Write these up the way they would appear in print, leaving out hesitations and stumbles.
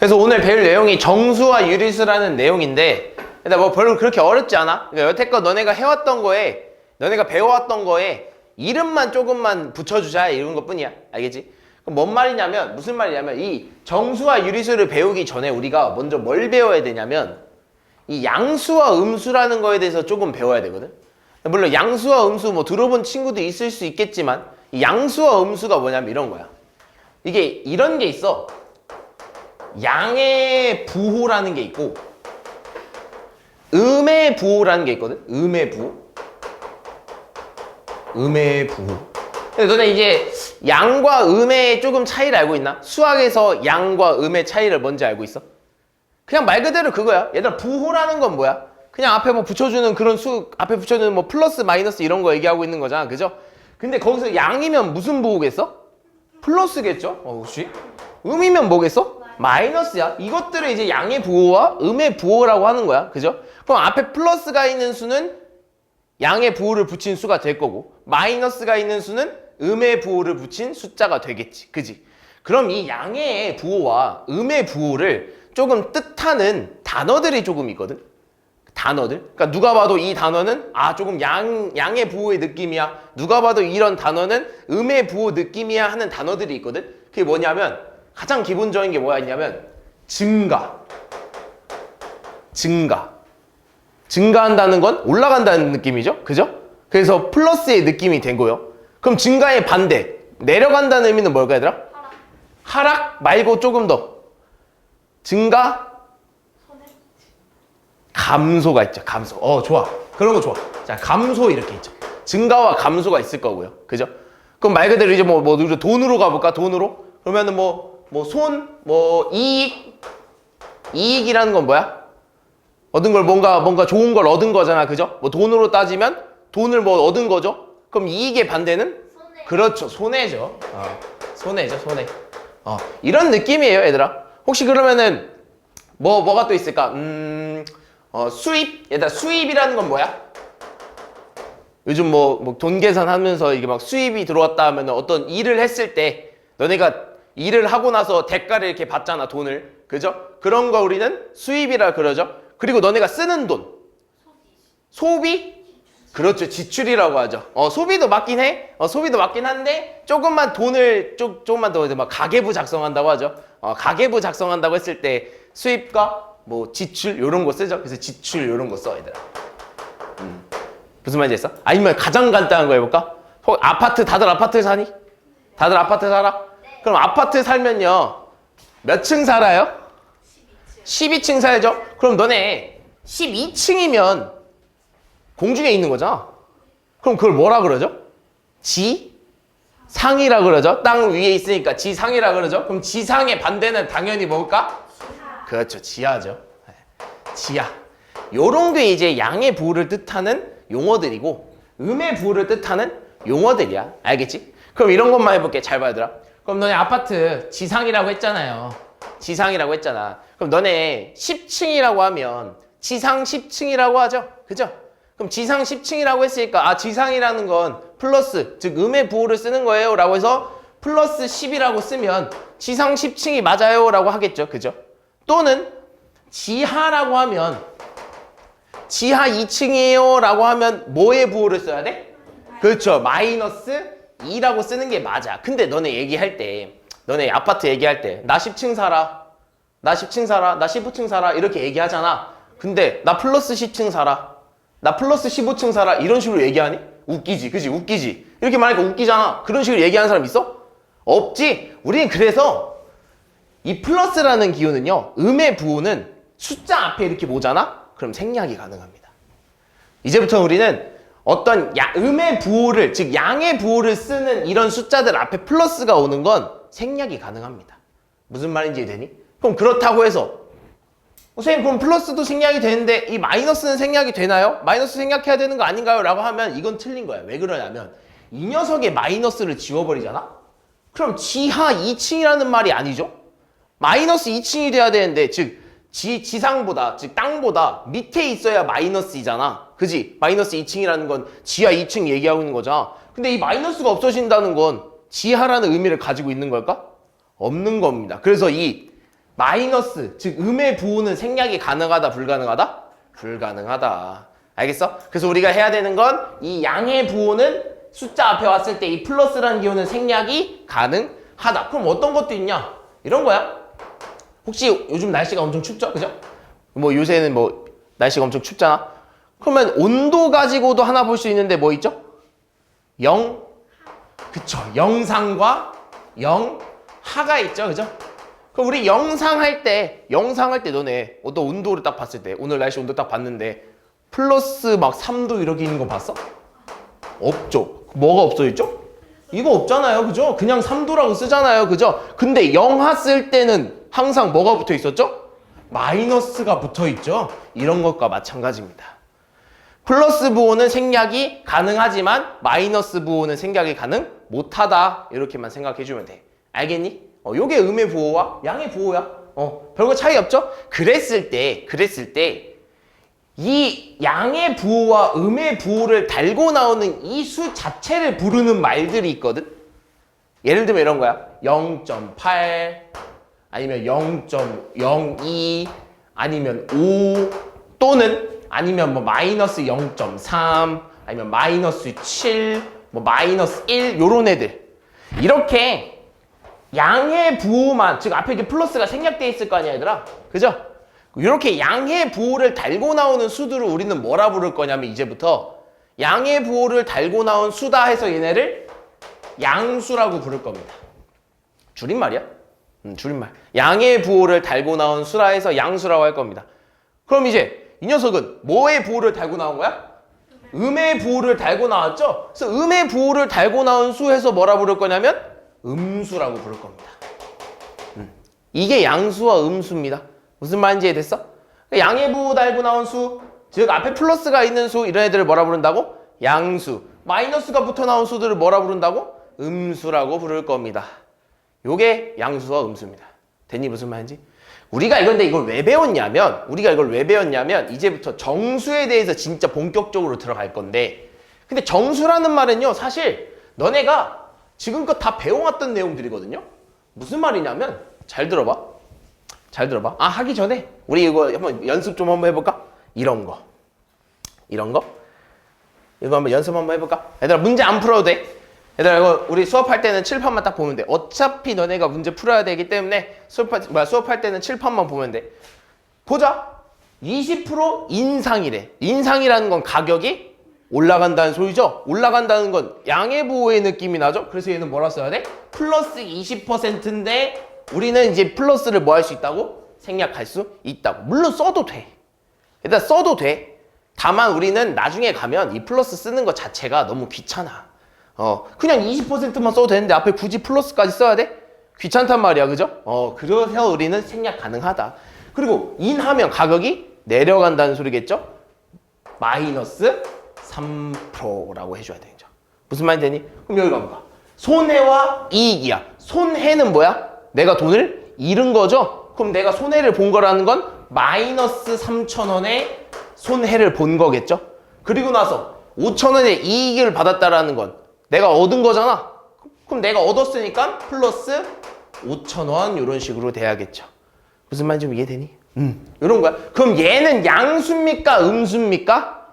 그래서 오늘 배울 내용이 정수와 유리수라는 내용인데 일단 뭐 별로 그렇게 어렵지 않아. 그러니까 여태껏 너네가 해왔던 거에 너네가 배워왔던 거에 이름만 조금만 붙여주자 이런 것 뿐이야. 알겠지? 그럼 뭔 말이냐면 무슨 말이냐면 이 정수와 유리수를 배우기 전에 우리가 먼저 뭘 배워야 되냐면 이 양수와 음수라는 거에 대해서 조금 배워야 되거든. 물론 양수와 음수 뭐 들어본 친구도 있을 수 있겠지만 이 양수와 음수가 뭐냐면 이런 거야. 이게 이런 게 있어. 양의 부호라는 게 있고 음의 부호라는 게 있거든. 음의 부호. 음의 부호. 근데 너네 이제 양과 음의 조금 차이를 알고 있나? 수학에서 양과 음의 차이를 뭔지 알고 있어? 그냥 말 그대로 그거야. 얘들아 부호라는 건 뭐야? 그냥 앞에 뭐 붙여주는 그런 앞에 붙여주는 뭐 플러스 마이너스 이런 거 얘기하고 있는 거잖아. 그죠? 근데 거기서 양이면 무슨 부호겠어? 플러스겠죠? 혹시? 음이면 뭐겠어? 마이너스야. 이것들을 이제 양의 부호와 음의 부호라고 하는 거야. 그죠? 그럼 앞에 플러스가 있는 수는 양의 부호를 붙인 수가 될 거고 마이너스가 있는 수는 음의 부호를 붙인 숫자가 되겠지. 그지? 그럼 이 양의 부호와 음의 부호를 조금 뜻하는 단어들이 조금 있거든. 단어들. 그러니까 누가 봐도 이 단어는 조금 양의 부호의 느낌이야. 누가 봐도 이런 단어는 음의 부호 느낌이야 하는 단어들이 있거든. 그게 뭐냐면 가장 기본적인 게 뭐가 있냐면 증가한다는 건 올라간다는 느낌이죠. 그죠? 그래서 플러스의 느낌이 된 거예요. 그럼 증가의 반대 내려간다는 의미는 뭘까 얘들아? 하락 말고 조금 더 증가 감소가 있죠. 감소. 좋아. 그런 거 좋아. 자, 감소 이렇게 있죠. 증가와 감소가 있을 거고요. 그죠? 그럼 말 그대로 이제 뭐 돈으로 가볼까? 돈으로? 그러면은 이익이라는 건 뭐야? 얻은 걸 뭔가 좋은 걸 얻은 거잖아. 그죠? 뭐 돈으로 따지면 돈을 뭐 얻은 거죠? 그럼 이익의 반대는? 손해. 그렇죠. 손해죠. 손해죠. 손해. 이런 느낌이에요, 얘들아. 혹시 그러면은 뭐가 또 있을까? 수입? 얘들아 수입이라는 건 뭐야? 요즘 뭐 돈 계산하면서 이게 막 수입이 들어왔다 하면 어떤 일을 했을 때 너네가 일을 하고 나서 대가를 이렇게 받잖아, 돈을. 그죠? 그런 거 우리는 수입이라 그러죠. 그리고 너네가 쓰는 돈. 소비? 그렇죠. 지출이라고 하죠. 소비도 맞긴 해. 소비도 맞긴 한데 조금만 돈을 조금만 더 막 가계부 작성한다고 하죠. 가계부 작성한다고 했을 때 수입과 뭐 지출 요런 거 쓰죠. 그래서 지출 요런 거 써, 얘들아. 무슨 말인지 했어? 아니면 가장 간단한 거 해볼까? 다들 아파트 사니? 다들 아파트 살아? 네. 그럼 아파트 살면요 몇 층 살아요? 12층 살죠? 그럼 너네 12층이면 공중에 있는 거잖아. 그럼 그걸 뭐라 그러죠? 지상이라 그러죠. 땅 위에 있으니까 지상이라 그러죠. 그럼 지상의 반대는 당연히 뭘까? 그렇죠. 지하죠. 지하. 요런 게 이제 양의 부호를 뜻하는 용어들이고 음의 부호를 뜻하는 용어들이야. 알겠지? 그럼 이런 것만 해볼게. 잘 봐야 되라. 그럼 너네 아파트 지상이라고 했잖아요. 지상이라고 했잖아. 그럼 너네 10층이라고 하면 지상 10층이라고 하죠. 그죠? 그럼 지상 10층이라고 했으니까 지상이라는 건 플러스, 즉 음의 부호를 쓰는 거예요 라고 해서 플러스 10이라고 쓰면 지상 10층이 맞아요 라고 하겠죠. 그죠? 또는 지하라고 하면 지하 2층이에요 라고 하면 뭐의 부호를 써야 돼? 그렇죠. 마이너스 2라고 쓰는 게 맞아. 근데 너네 얘기할 때 너네 아파트 얘기할 때 나 10층 살아, 나 10층 살아, 나 15층 살아 이렇게 얘기하잖아. 근데 나 플러스 10층 살아, 나 플러스 15층 살아 이런 식으로 얘기하니? 웃기지. 그지? 웃기지. 이렇게 말하니까 웃기잖아. 그런 식으로 얘기하는 사람 있어? 없지. 우리는 그래서 이 플러스라는 기호는요 음의 부호는 숫자 앞에 이렇게 보잖아? 그럼 생략이 가능합니다. 이제부터 우리는 어떤 음의 부호를, 즉 양의 부호를 쓰는 이런 숫자들 앞에 플러스가 오는 건 생략이 가능합니다. 무슨 말인지 이해되니? 그럼 그렇다고 해서 선생님 그럼 플러스도 생략이 되는데 이 마이너스는 생략이 되나요? 마이너스 생략해야 되는 거 아닌가요? 라고 하면 이건 틀린 거야. 왜 그러냐면 이 녀석의 마이너스를 지워버리잖아? 그럼 지하 2층이라는 말이 아니죠? 마이너스 2층이 돼야 되는데 즉 지상보다, 즉 땅보다 밑에 있어야 마이너스이잖아. 그지? 마이너스 2층이라는 건 지하 2층 얘기하고 있는 거잖아. 근데 이 마이너스가 없어진다는 건 지하라는 의미를 가지고 있는 걸까? 없는 겁니다. 그래서 이 마이너스, 즉 음의 부호는 생략이 가능하다, 불가능하다? 불가능하다. 알겠어? 그래서 우리가 해야 되는 건 이 양의 부호는 숫자 앞에 왔을 때 이 플러스라는 기호는 생략이 가능하다. 그럼 어떤 것도 있냐? 이런 거야. 혹시 요즘 날씨가 엄청 춥죠? 그죠? 뭐 요새는 뭐 날씨가 엄청 춥잖아. 그러면 온도 가지고도 하나 볼 수 있는데 뭐 있죠? 그쵸. 영상과 영하가 있죠. 그죠? 그럼 우리 영상할 때 너네 어떤 온도를 딱 봤을 때 오늘 날씨 온도 딱 봤는데 플러스 막 3도 이렇게 있는 거 봤어? 없죠. 뭐가 없어 있죠? 이거 없잖아요. 그죠? 그냥 3도라고 쓰잖아요. 그죠? 근데 영하 쓸 때는 항상 뭐가 붙어 있었죠? 마이너스가 붙어 있죠. 이런 것과 마찬가지입니다. 플러스 부호는 생략이 가능하지만 마이너스 부호는 생략이 가능 못하다. 이렇게만 생각해 주면 돼. 알겠니? 요게 음의 부호와 양의 부호야. 별거 차이 없죠? 그랬을 때 이 양의 부호와 음의 부호를 달고 나오는 이 수 자체를 부르는 말들이 있거든. 예를 들면 이런 거야. 0.8 아니면 0.02 아니면 5 또는 아니면 뭐 마이너스 0.3 아니면 마이너스 7 뭐 마이너스 1 요런 애들. 이렇게 양의 부호만, 즉 앞에 이렇게 플러스가 생략되어 있을 거 아니야 얘들아. 그죠? 이렇게 양의 부호를 달고 나오는 수들을 우리는 뭐라 부를 거냐면 이제부터 양의 부호를 달고 나온 수다 해서 얘네를 양수라고 부를 겁니다. 줄임말이야? 줄임말. 양의 부호를 달고 나온 수라 해서 양수라고 할 겁니다. 그럼 이제 이 녀석은 뭐의 부호를 달고 나온 거야? 음의 부호를 달고 나왔죠? 그래서 음의 부호를 달고 나온 수 해서 뭐라 부를 거냐면 음수라고 부를 겁니다. 이게 양수와 음수입니다. 무슨 말인지 이해됐어? 양의 부호 달고 나온 수, 즉 앞에 플러스가 있는 수 이런 애들을 뭐라 부른다고? 양수. 마이너스가 붙어 나온 수들을 뭐라 부른다고? 음수라고 부를 겁니다. 요게 양수와 음수입니다. 됐니? 무슨 말인지? 우리가 이걸 왜 배웠냐면 이제부터 정수에 대해서 진짜 본격적으로 들어갈 건데, 근데 정수라는 말은요 사실 너네가 지금껏 다 배워왔던 내용들이거든요. 무슨 말이냐면 잘 들어봐. 하기 전에 우리 이거 한번 연습 좀 한번 해볼까? 이런 거 이거 한번 연습 한번 해볼까? 얘들아 문제 안 풀어도 돼. 얘들아 이거 우리 수업할 때는 칠판만 딱 보면 돼. 어차피 너네가 문제 풀어야 되기 때문에 수업할 때는 칠판만 보면 돼. 보자. 20% 인상이래. 인상이라는 건 가격이 올라간다는 소리죠. 올라간다는 건 양의 부호의 느낌이 나죠. 그래서 얘는 뭐라 써야 돼? 플러스 20%인데 우리는 이제 플러스를 뭐 할 수 있다고? 생략할 수 있다고. 물론 써도 돼. 일단 써도 돼. 다만 우리는 나중에 가면 이 플러스 쓰는 것 자체가 너무 귀찮아. 그냥 20%만 써도 되는데 앞에 굳이 플러스까지 써야 돼? 귀찮단 말이야. 그죠? 그래서 우리는 생략 가능하다. 그리고 인하면 가격이 내려간다는 소리겠죠? 마이너스 3%라고 해줘야 되죠. 무슨 말이 되니? 그럼 여기 가볼까? 손해와 이익이야. 손해는 뭐야? 내가 돈을 잃은 거죠? 그럼 내가 손해를 본 거라는 건 마이너스 3,000원의 손해를 본 거겠죠? 그리고 나서 5,000원의 이익을 받았다라는 건 내가 얻은 거잖아? 그럼 내가 얻었으니까 플러스 5,000원 이런 식으로 돼야겠죠. 무슨 말인지 좀 이해되니? 이런 거야. 그럼 얘는 양수입니까? 음수입니까?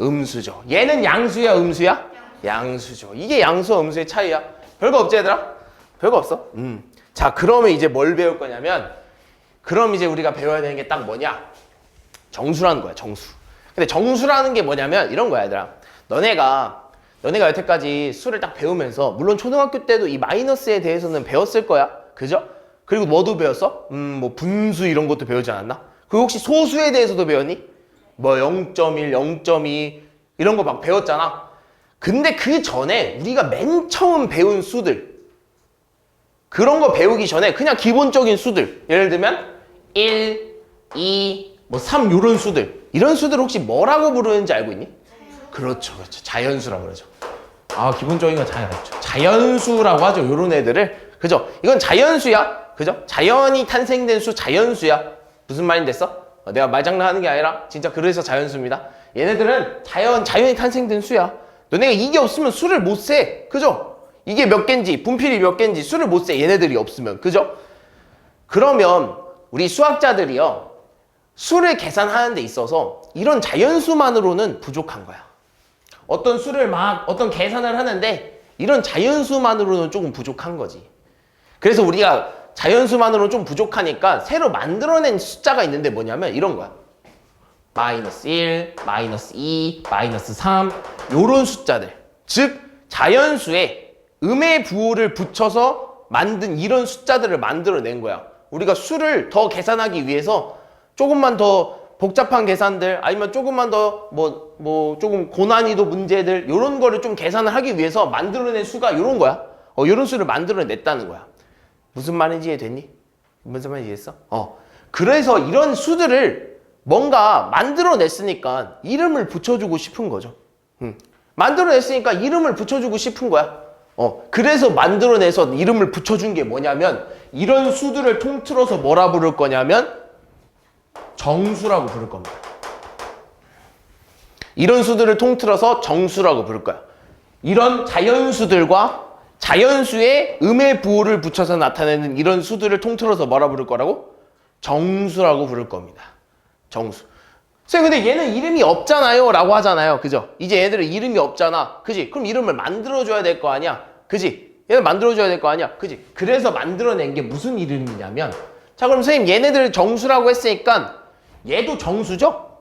음수죠. 얘는 양수야? 음수야? 양수죠. 이게 양수와 음수의 차이야. 별거 없지 얘들아? 별거 없어. 자, 그러면 이제 뭘 배울 거냐면, 그럼 이제 우리가 배워야 되는 게 딱 뭐냐? 정수라는 거야, 정수. 근데 정수라는 게 뭐냐면 이런 거야, 얘들아. 너네가 여태까지 수를 딱 배우면서, 물론 초등학교 때도 이 마이너스에 대해서는 배웠을 거야. 그죠? 그리고 뭐도 배웠어? 뭐 분수 이런 것도 배우지 않았나? 그리고 혹시 소수에 대해서도 배웠니? 뭐 0.1, 0.2 이런 거 막 배웠잖아. 근데 그 전에 우리가 맨 처음 배운 수들, 그런 거 배우기 전에 그냥 기본적인 수들, 예를 들면 1, 2, 뭐 3 이런 수들, 이런 수들 혹시 뭐라고 부르는지 알고 있니? 그렇죠. 자연수라고 그러죠. 기본적인 건 자연수라고 하죠. 이런 애들을. 그죠? 이건 자연수야. 그죠? 자연이 탄생된 수, 자연수야. 무슨 말인지 됐어? 내가 말장난하는 게 아니라 진짜 그래서 자연수입니다. 얘네들은 자연이 탄생된 수야. 너네가 이게 없으면 수를 못 세. 그죠? 이게 몇 개인지, 분필이 몇 개인지 수를 못 세. 얘네들이 없으면. 그죠? 그러면 우리 수학자들이요. 수를 계산하는 데 있어서 이런 자연수만으로는 부족한 거야. 어떤 수를 어떤 계산을 하는데 이런 자연수만으로는 조금 부족한 거지. 그래서 우리가 자연수만으로는 좀 부족하니까 새로 만들어낸 숫자가 있는데 뭐냐면 이런 거야. 마이너스 1, 마이너스 2, 마이너스 3 요런 숫자들. 즉 자연수에 음의 부호를 붙여서 만든 이런 숫자들을 만들어낸 거야. 우리가 수를 더 계산하기 위해서 조금만 더 복잡한 계산들 아니면 조금만 더 조금 고난이도 문제들 요런 거를 좀 계산을 하기 위해서 만들어낸 수가 요런 거야. 요런 수를 만들어냈다는 거야. 무슨 말인지 이해됐니? 무슨 말인지 이해했어? 그래서 이런 수들을 뭔가 만들어냈으니까 이름을 붙여주고 싶은 거죠. 만들어냈으니까 이름을 붙여주고 싶은 거야. 그래서 만들어내서 이름을 붙여준 게 뭐냐면 이런 수들을 통틀어서 뭐라 부를 거냐면 정수라고 부를 겁니다. 이런 수들을 통틀어서 정수라고 부를 거야. 이런 자연수들과 자연수에 음의 부호를 붙여서 나타내는 이런 수들을 통틀어서 뭐라 부를 거라고? 정수라고 부를 겁니다. 정수. 선생님 근데 얘는 이름이 없잖아요 라고 하잖아요. 그죠? 이제 얘들은 이름이 없잖아. 그지? 그럼 이름을 만들어줘야 될 거 아니야. 그지? 얘를 만들어줘야 될 거 아니야. 그지? 그래서 만들어낸 게 무슨 이름이냐면 자 그럼 선생님 얘네들 정수라고 했으니까 얘도 정수죠?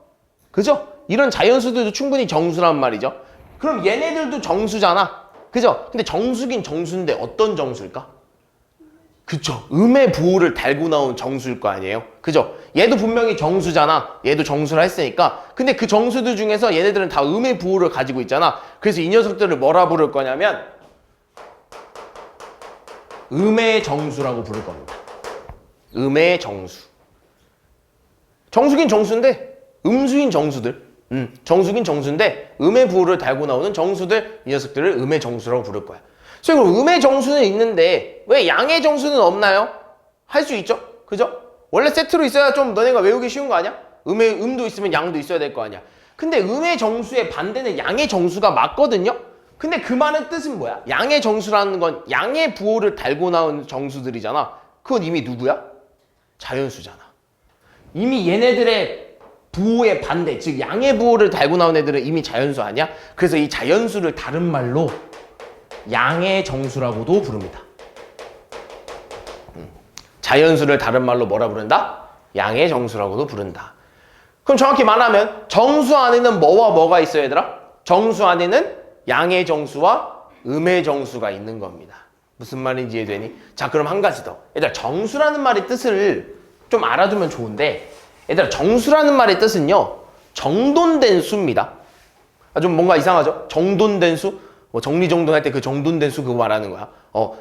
그죠? 이런 자연수들도 충분히 정수란 말이죠. 그럼 얘네들도 정수잖아. 그죠? 근데 정수긴 정수인데 어떤 정수일까? 그쵸. 음의 부호를 달고 나온 정수일 거 아니에요? 그죠? 얘도 분명히 정수잖아. 얘도 정수라 했으니까. 근데 그 정수들 중에서 얘네들은 다 음의 부호를 가지고 있잖아. 그래서 이 녀석들을 뭐라 부를 거냐면 음의 정수라고 부를 겁니다. 음의 정수. 정수긴 정수인데 음수인 정수들. 정수긴 정수인데 음의 부호를 달고 나오는 정수들 이 녀석들을 음의 정수라고 부를 거야. 그래서 그럼 음의 정수는 있는데 왜 양의 정수는 없나요? 할 수 있죠? 그죠? 원래 세트로 있어야 좀 너네가 외우기 쉬운 거 아니야? 음도 있으면 양도 있어야 될 거 아니야? 근데 음의 정수의 반대는 양의 정수가 맞거든요? 근데 그 말은 뜻은 뭐야? 양의 정수라는 건 양의 부호를 달고 나온 정수들이잖아. 그건 이미 누구야? 자연수잖아. 이미 얘네들의 부호의 반대, 즉 양의 부호를 달고 나온 애들은 이미 자연수 아니야? 그래서 이 자연수를 다른 말로 양의 정수라고도 부릅니다. 자연수를 다른 말로 뭐라 부른다? 양의 정수라고도 부른다. 그럼 정확히 말하면 정수 안에는 뭐와 뭐가 있어요, 얘들아? 정수 안에는 양의 정수와 음의 정수가 있는 겁니다. 무슨 말인지 이해되니? 자, 그럼 한 가지 더. 얘들아, 정수라는 말의 뜻을 좀 알아두면 좋은데 얘들아, 정수라는 말의 뜻은요, 정돈된 수입니다. 좀 뭔가 이상하죠? 정돈된 수? 정리정돈할 때 그 정돈된 수 그거 말하는 거야.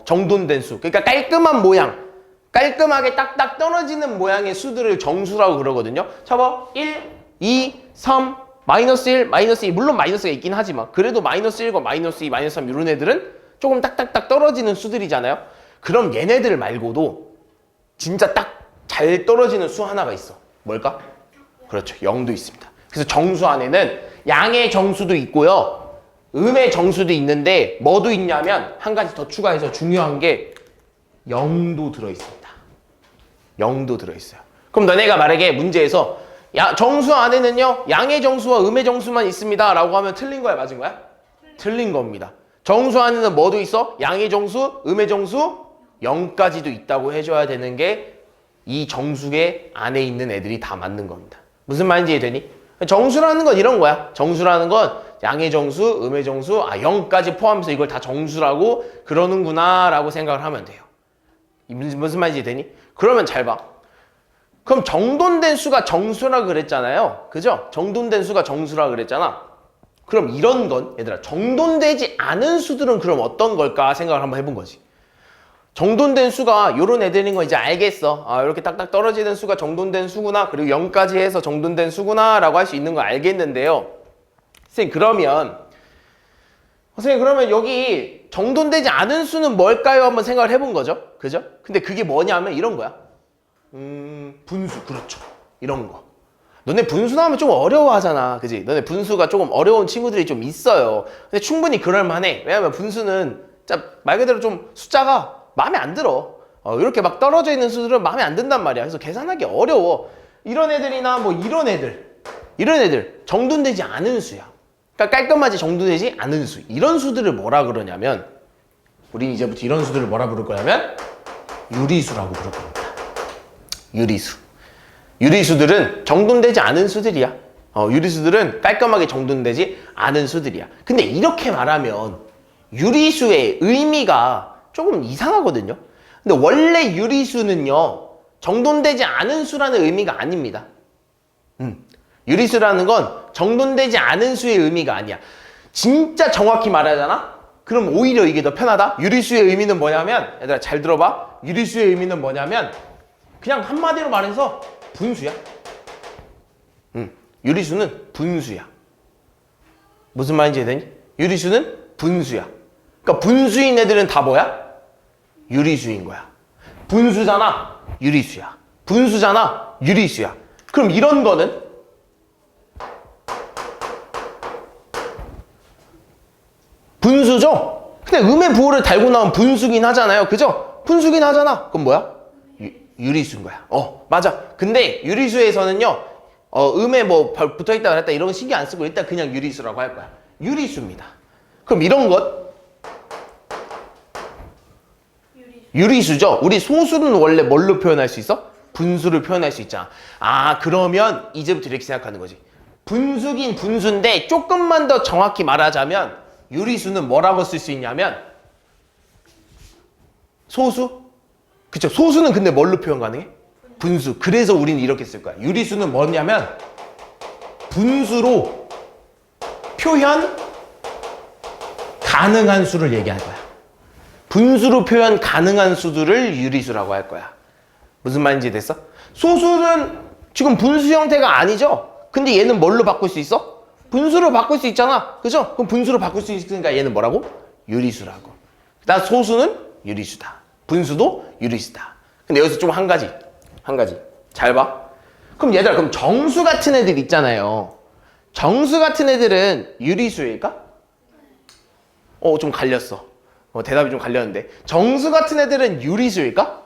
정돈된 수. 그러니까 깔끔한 모양. 깔끔하게 딱딱 떨어지는 모양의 수들을 정수라고 그러거든요. 자, 봐. 1, 2, 3, 마이너스 1, 마이너스 2. 물론 마이너스가 있긴 하지만 그래도 마이너스 1과 마이너스 2, 마이너스 3 이런 애들은 조금 딱딱딱 떨어지는 수들이잖아요. 그럼 얘네들 말고도 진짜 딱 잘 떨어지는 수 하나가 있어. 뭘까? 그렇죠. 0도 있습니다. 그래서 정수 안에는 양의 정수도 있고요. 음의 정수도 있는데 뭐도 있냐면 한 가지 더 추가해서 중요한 게 0도 들어있습니다. 0도 들어있어요. 그럼 너네가 만약에 문제에서 정수 안에는요 양의 정수와 음의 정수만 있습니다 라고 하면 틀린 거야 맞은 거야? 틀린 겁니다. 정수 안에는 뭐도 있어? 양의 정수, 음의 정수 0까지도 있다고 해줘야 되는 게 이 정수계 안에 있는 애들이 다 맞는 겁니다. 무슨 말인지 이해되니? 정수라는 건 이런 거야. 정수라는 건 양의 정수, 음의 정수, 0까지 포함해서 이걸 다 정수라고 그러는구나 라고 생각을 하면 돼요. 무슨 말인지 되니? 그러면 잘 봐. 그럼 정돈된 수가 정수라 그랬잖아요. 그죠? 정돈된 수가 정수라 그랬잖아. 그럼 이런 건 얘들아 정돈되지 않은 수들은 그럼 어떤 걸까 생각을 한번 해본 거지. 정돈된 수가 요런 애들인 거 이제 알겠어. 이렇게 딱딱 떨어지는 수가 정돈된 수구나. 그리고 0까지 해서 정돈된 수구나 라고 할 수 있는 거 알겠는데요. 선생님 그러면 여기 정돈되지 않은 수는 뭘까요? 한번 생각을 해본 거죠. 그죠? 근데 그게 뭐냐면 이런 거야. 분수. 그렇죠. 이런 거. 너네 분수 나오면 좀 어려워하잖아. 그지? 너네 분수가 조금 어려운 친구들이 좀 있어요. 근데 충분히 그럴만해. 왜냐면 분수는 말 그대로 좀 숫자가 마음에 안 들어. 이렇게 막 떨어져 있는 수들은 마음에 안 든단 말이야. 그래서 계산하기 어려워. 이런 애들이나 뭐 이런 애들 정돈되지 않은 수야. 그러니까 깔끔하지 정돈되지 않은 수. 이런 수들을 뭐라 그러냐면 우린 이제부터 이런 수들을 뭐라 부를 거냐면 유리수라고 부를 겁니다. 유리수. 유리수들은 정돈되지 않은 수들이야. 유리수들은 깔끔하게 정돈되지 않은 수들이야. 근데 이렇게 말하면 유리수의 의미가 조금 이상하거든요. 근데 원래 유리수는요, 정돈되지 않은 수라는 의미가 아닙니다. 유리수라는 건 정돈되지 않은 수의 의미가 아니야. 진짜 정확히 말하잖아? 그럼 오히려 이게 더 편하다? 유리수의 의미는 뭐냐면, 얘들아 잘 들어봐. 유리수의 의미는 뭐냐면, 그냥 한마디로 말해서 분수야. 유리수는 분수야. 무슨 말인지 이해되니? 유리수는 분수야. 그러니까 분수인 애들은 다 뭐야? 유리수인 거야. 분수잖아, 유리수야. 분수잖아, 유리수야. 그럼 이런 거는 분수죠? 근데 음의 부호를 달고 나온 분수긴 하잖아요. 그죠? 분수긴 하잖아. 그럼 뭐야? 유리수인 거야. 맞아. 근데 유리수에서는요, 음에 뭐 붙어있다 그랬다 이런 거 신경 안 쓰고 일단 그냥 유리수라고 할 거야. 유리수입니다. 그럼 이런 것 유리수죠? 우리 소수는 원래 뭘로 표현할 수 있어? 분수를 표현할 수 있잖아. 그러면 이제부터 이렇게 생각하는 거지. 분수긴 분수인데 조금만 더 정확히 말하자면 유리수는 뭐라고 쓸 수 있냐면 소수? 그쵸? 소수는 근데 뭘로 표현 가능해? 분수. 그래서 우리는 이렇게 쓸 거야. 유리수는 뭐냐면 분수로 표현 가능한 수를 얘기할 거야. 분수로 표현 가능한 수들을 유리수라고 할 거야. 무슨 말인지 됐어? 소수는 지금 분수 형태가 아니죠? 근데 얘는 뭘로 바꿀 수 있어? 분수로 바꿀 수 있잖아. 그죠? 그럼 분수로 바꿀 수 있으니까 얘는 뭐라고? 유리수라고. 나 소수는 유리수다. 분수도 유리수다. 근데 여기서 좀 한 가지. 잘 봐. 그럼 얘들아, 그럼 정수 같은 애들 있잖아요. 정수 같은 애들은 유리수일까? 좀 갈렸어. 대답이 좀 갈렸는데. 정수 같은 애들은 유리수일까?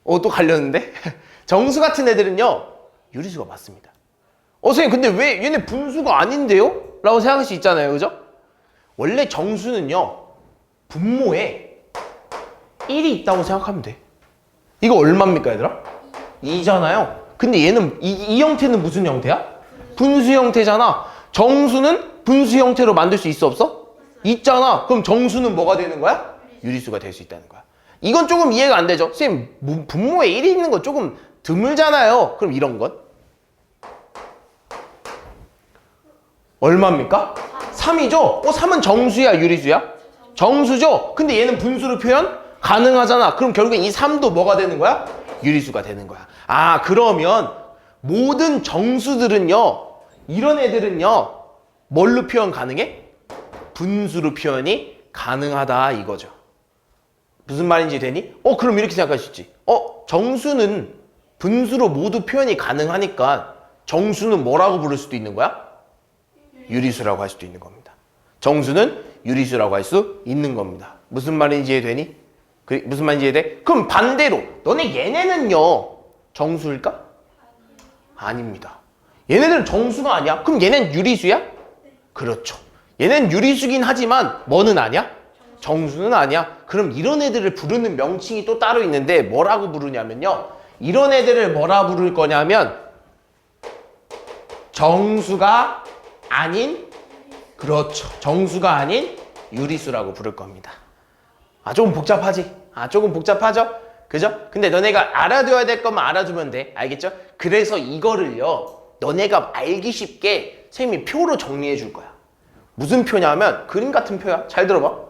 또 갈렸는데. 정수 같은 애들은요, 유리수가 맞습니다. 선생님, 근데 왜 얘네 분수가 아닌데요? 라고 생각할 수 있잖아요. 그죠? 원래 정수는요, 분모에 1이 있다고 생각하면 돼. 이거 얼마입니까, 얘들아? 2잖아요. 근데 얘는 이 형태는 무슨 형태야? 분수 형태잖아. 정수는 분수 형태로 만들 수 있어, 없어? 있잖아. 그럼 정수는 뭐가 되는 거야? 유리수가 될 수 있다는 거야. 이건 조금 이해가 안 되죠? 선생님, 분모에 1이 있는 건 조금 드물잖아요. 그럼 이런 건? 얼마입니까? 3이죠? 3은 정수야, 유리수야? 정수죠? 근데 얘는 분수로 표현 가능하잖아. 그럼 결국엔 이 3도 뭐가 되는 거야? 유리수가 되는 거야. 그러면 모든 정수들은요, 이런 애들은요, 뭘로 표현 가능해? 분수로 표현이 가능하다 이거죠. 무슨 말인지 되니? 그럼 이렇게 생각할 수 있지. 정수는 분수로 모두 표현이 가능하니까 정수는 뭐라고 부를 수도 있는 거야? 유리수라고 할 수도 있는 겁니다. 정수는 유리수라고 할 수 있는 겁니다. 무슨 말인지 이해되니? 무슨 말인지 이해돼? 그럼 반대로 너네 얘네는요, 정수일까? 아닙니다. 얘네들은 정수가 아니야. 그럼 얘네는 유리수야? 그렇죠. 얘는 유리수긴 하지만 뭐는 아니야? 정수는 아니야. 그럼 이런 애들을 부르는 명칭이 또 따로 있는데 뭐라고 부르냐면요, 이런 애들을 뭐라 부를 거냐면 정수가 아닌, 그렇죠, 정수가 아닌 유리수라고 부를 겁니다. 조금 복잡하지? 조금 복잡하죠? 그죠? 근데 너네가 알아둬야 될 것만 알아두면 돼. 알겠죠? 그래서 이거를요, 너네가 알기 쉽게 선생님이 표로 정리해 줄 거야. 무슨 표냐면 그림 같은 표야. 잘 들어봐.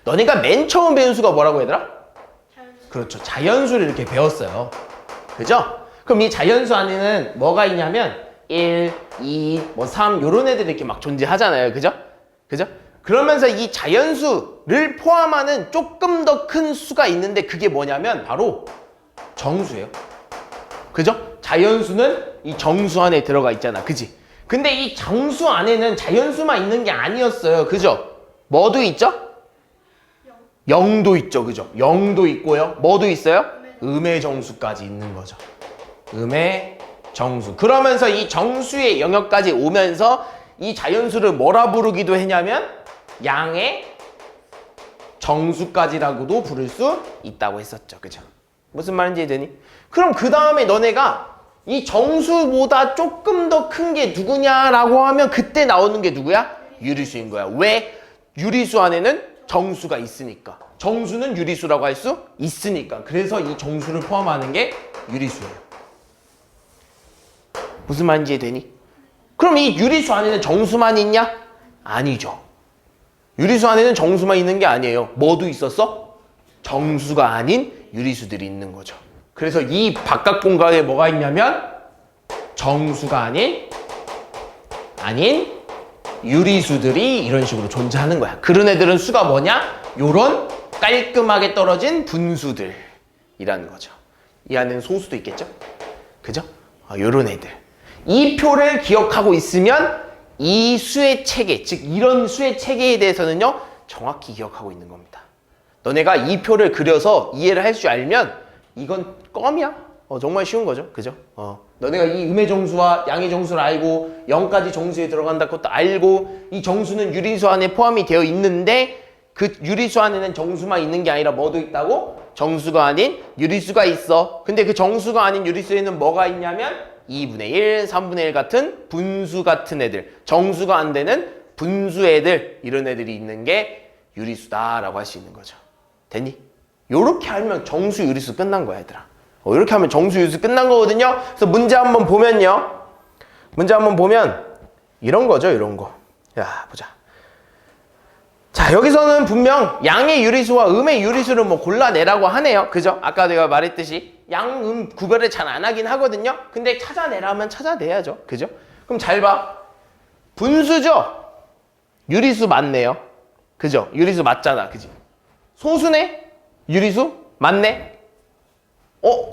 너네가 맨 처음 배운 수가 뭐라고 얘들아? 자연수. 그렇죠. 자연수를 이렇게 배웠어요. 그죠? 그럼 이 자연수 안에는 뭐가 있냐면 1, 2, 3 요런 애들이 이렇게 막 존재하잖아요. 그죠? 그죠? 그러면서 이 자연수를 포함하는 조금 더 큰 수가 있는데 그게 뭐냐면 바로 정수예요. 그죠? 자연수는 이 정수 안에 들어가 있잖아. 그지? 근데 이 정수 안에는 자연수만 있는 게 아니었어요. 그죠? 뭐도 있죠? 0도 있죠, 그죠? 0도 있고요. 뭐도 있어요? 음의 정수까지 있는 거죠. 음의 정수. 그러면서 이 정수의 영역까지 오면서 이 자연수를 뭐라 부르기도 했냐면 양의 정수까지라고도 부를 수 있다고 했었죠. 그죠? 무슨 말인지 이해되니? 그럼 그 다음에 너네가 이 정수보다 조금 더 큰 게 누구냐라고 하면 그때 나오는 게 누구야? 유리수인 거야. 왜? 유리수 안에는 정수가 있으니까. 정수는 유리수라고 할 수 있으니까. 그래서 이 정수를 포함하는 게 유리수예요. 무슨 말인지 이해되니? 그럼 이 유리수 안에는 정수만 있냐? 아니죠. 유리수 안에는 정수만 있는 게 아니에요. 뭐도 있었어? 정수가 아닌 유리수들이 있는 거죠. 그래서 이 바깥 공간에 뭐가 있냐면 정수가 아닌 유리수들이 이런 식으로 존재하는 거야. 그런 애들은 수가 뭐냐? 요런 깔끔하게 떨어진 분수들이라는 거죠. 이 안에는 소수도 있겠죠? 그죠? 요런 애들. 이 표를 기억하고 있으면 이 수의 체계, 즉 이런 수의 체계에 대해서는요 정확히 기억하고 있는 겁니다. 너네가 이 표를 그려서 이해를 할 줄 알면 이건 껌이야. 정말 쉬운 거죠. 그죠? 너네가 이 음의 정수와 양의 정수를 알고 0까지 정수에 들어간다 것도 알고 이 정수는 유리수 안에 포함이 되어 있는데 그 유리수 안에는 정수만 있는 게 아니라 뭐도 있다고? 정수가 아닌 유리수가 있어. 근데 그 정수가 아닌 유리수에는 뭐가 있냐면 2분의 1, 3분의 1 같은 분수 같은 애들, 정수가 안 되는 분수 애들, 이런 애들이 있는 게 유리수다라고 할 수 있는 거죠. 됐니? 요렇게 하면 정수 유리수 끝난 거야, 얘들아. 이렇게 하면 정수 유리수 끝난 거거든요. 그래서 문제 한번 보면요. 문제 한번 보면 이런 거죠, 이런 거. 야, 보자. 자, 여기서는 분명 양의 유리수와 음의 유리수를 뭐 골라내라고 하네요. 그죠? 아까 내가 말했듯이 양, 음 구별을 잘 안 하긴 하거든요. 근데 찾아내라면 찾아내야죠. 그죠? 그럼 잘 봐. 분수죠? 유리수 맞네요. 그죠? 유리수 맞잖아. 그지? 소수네? 유리수? 맞네?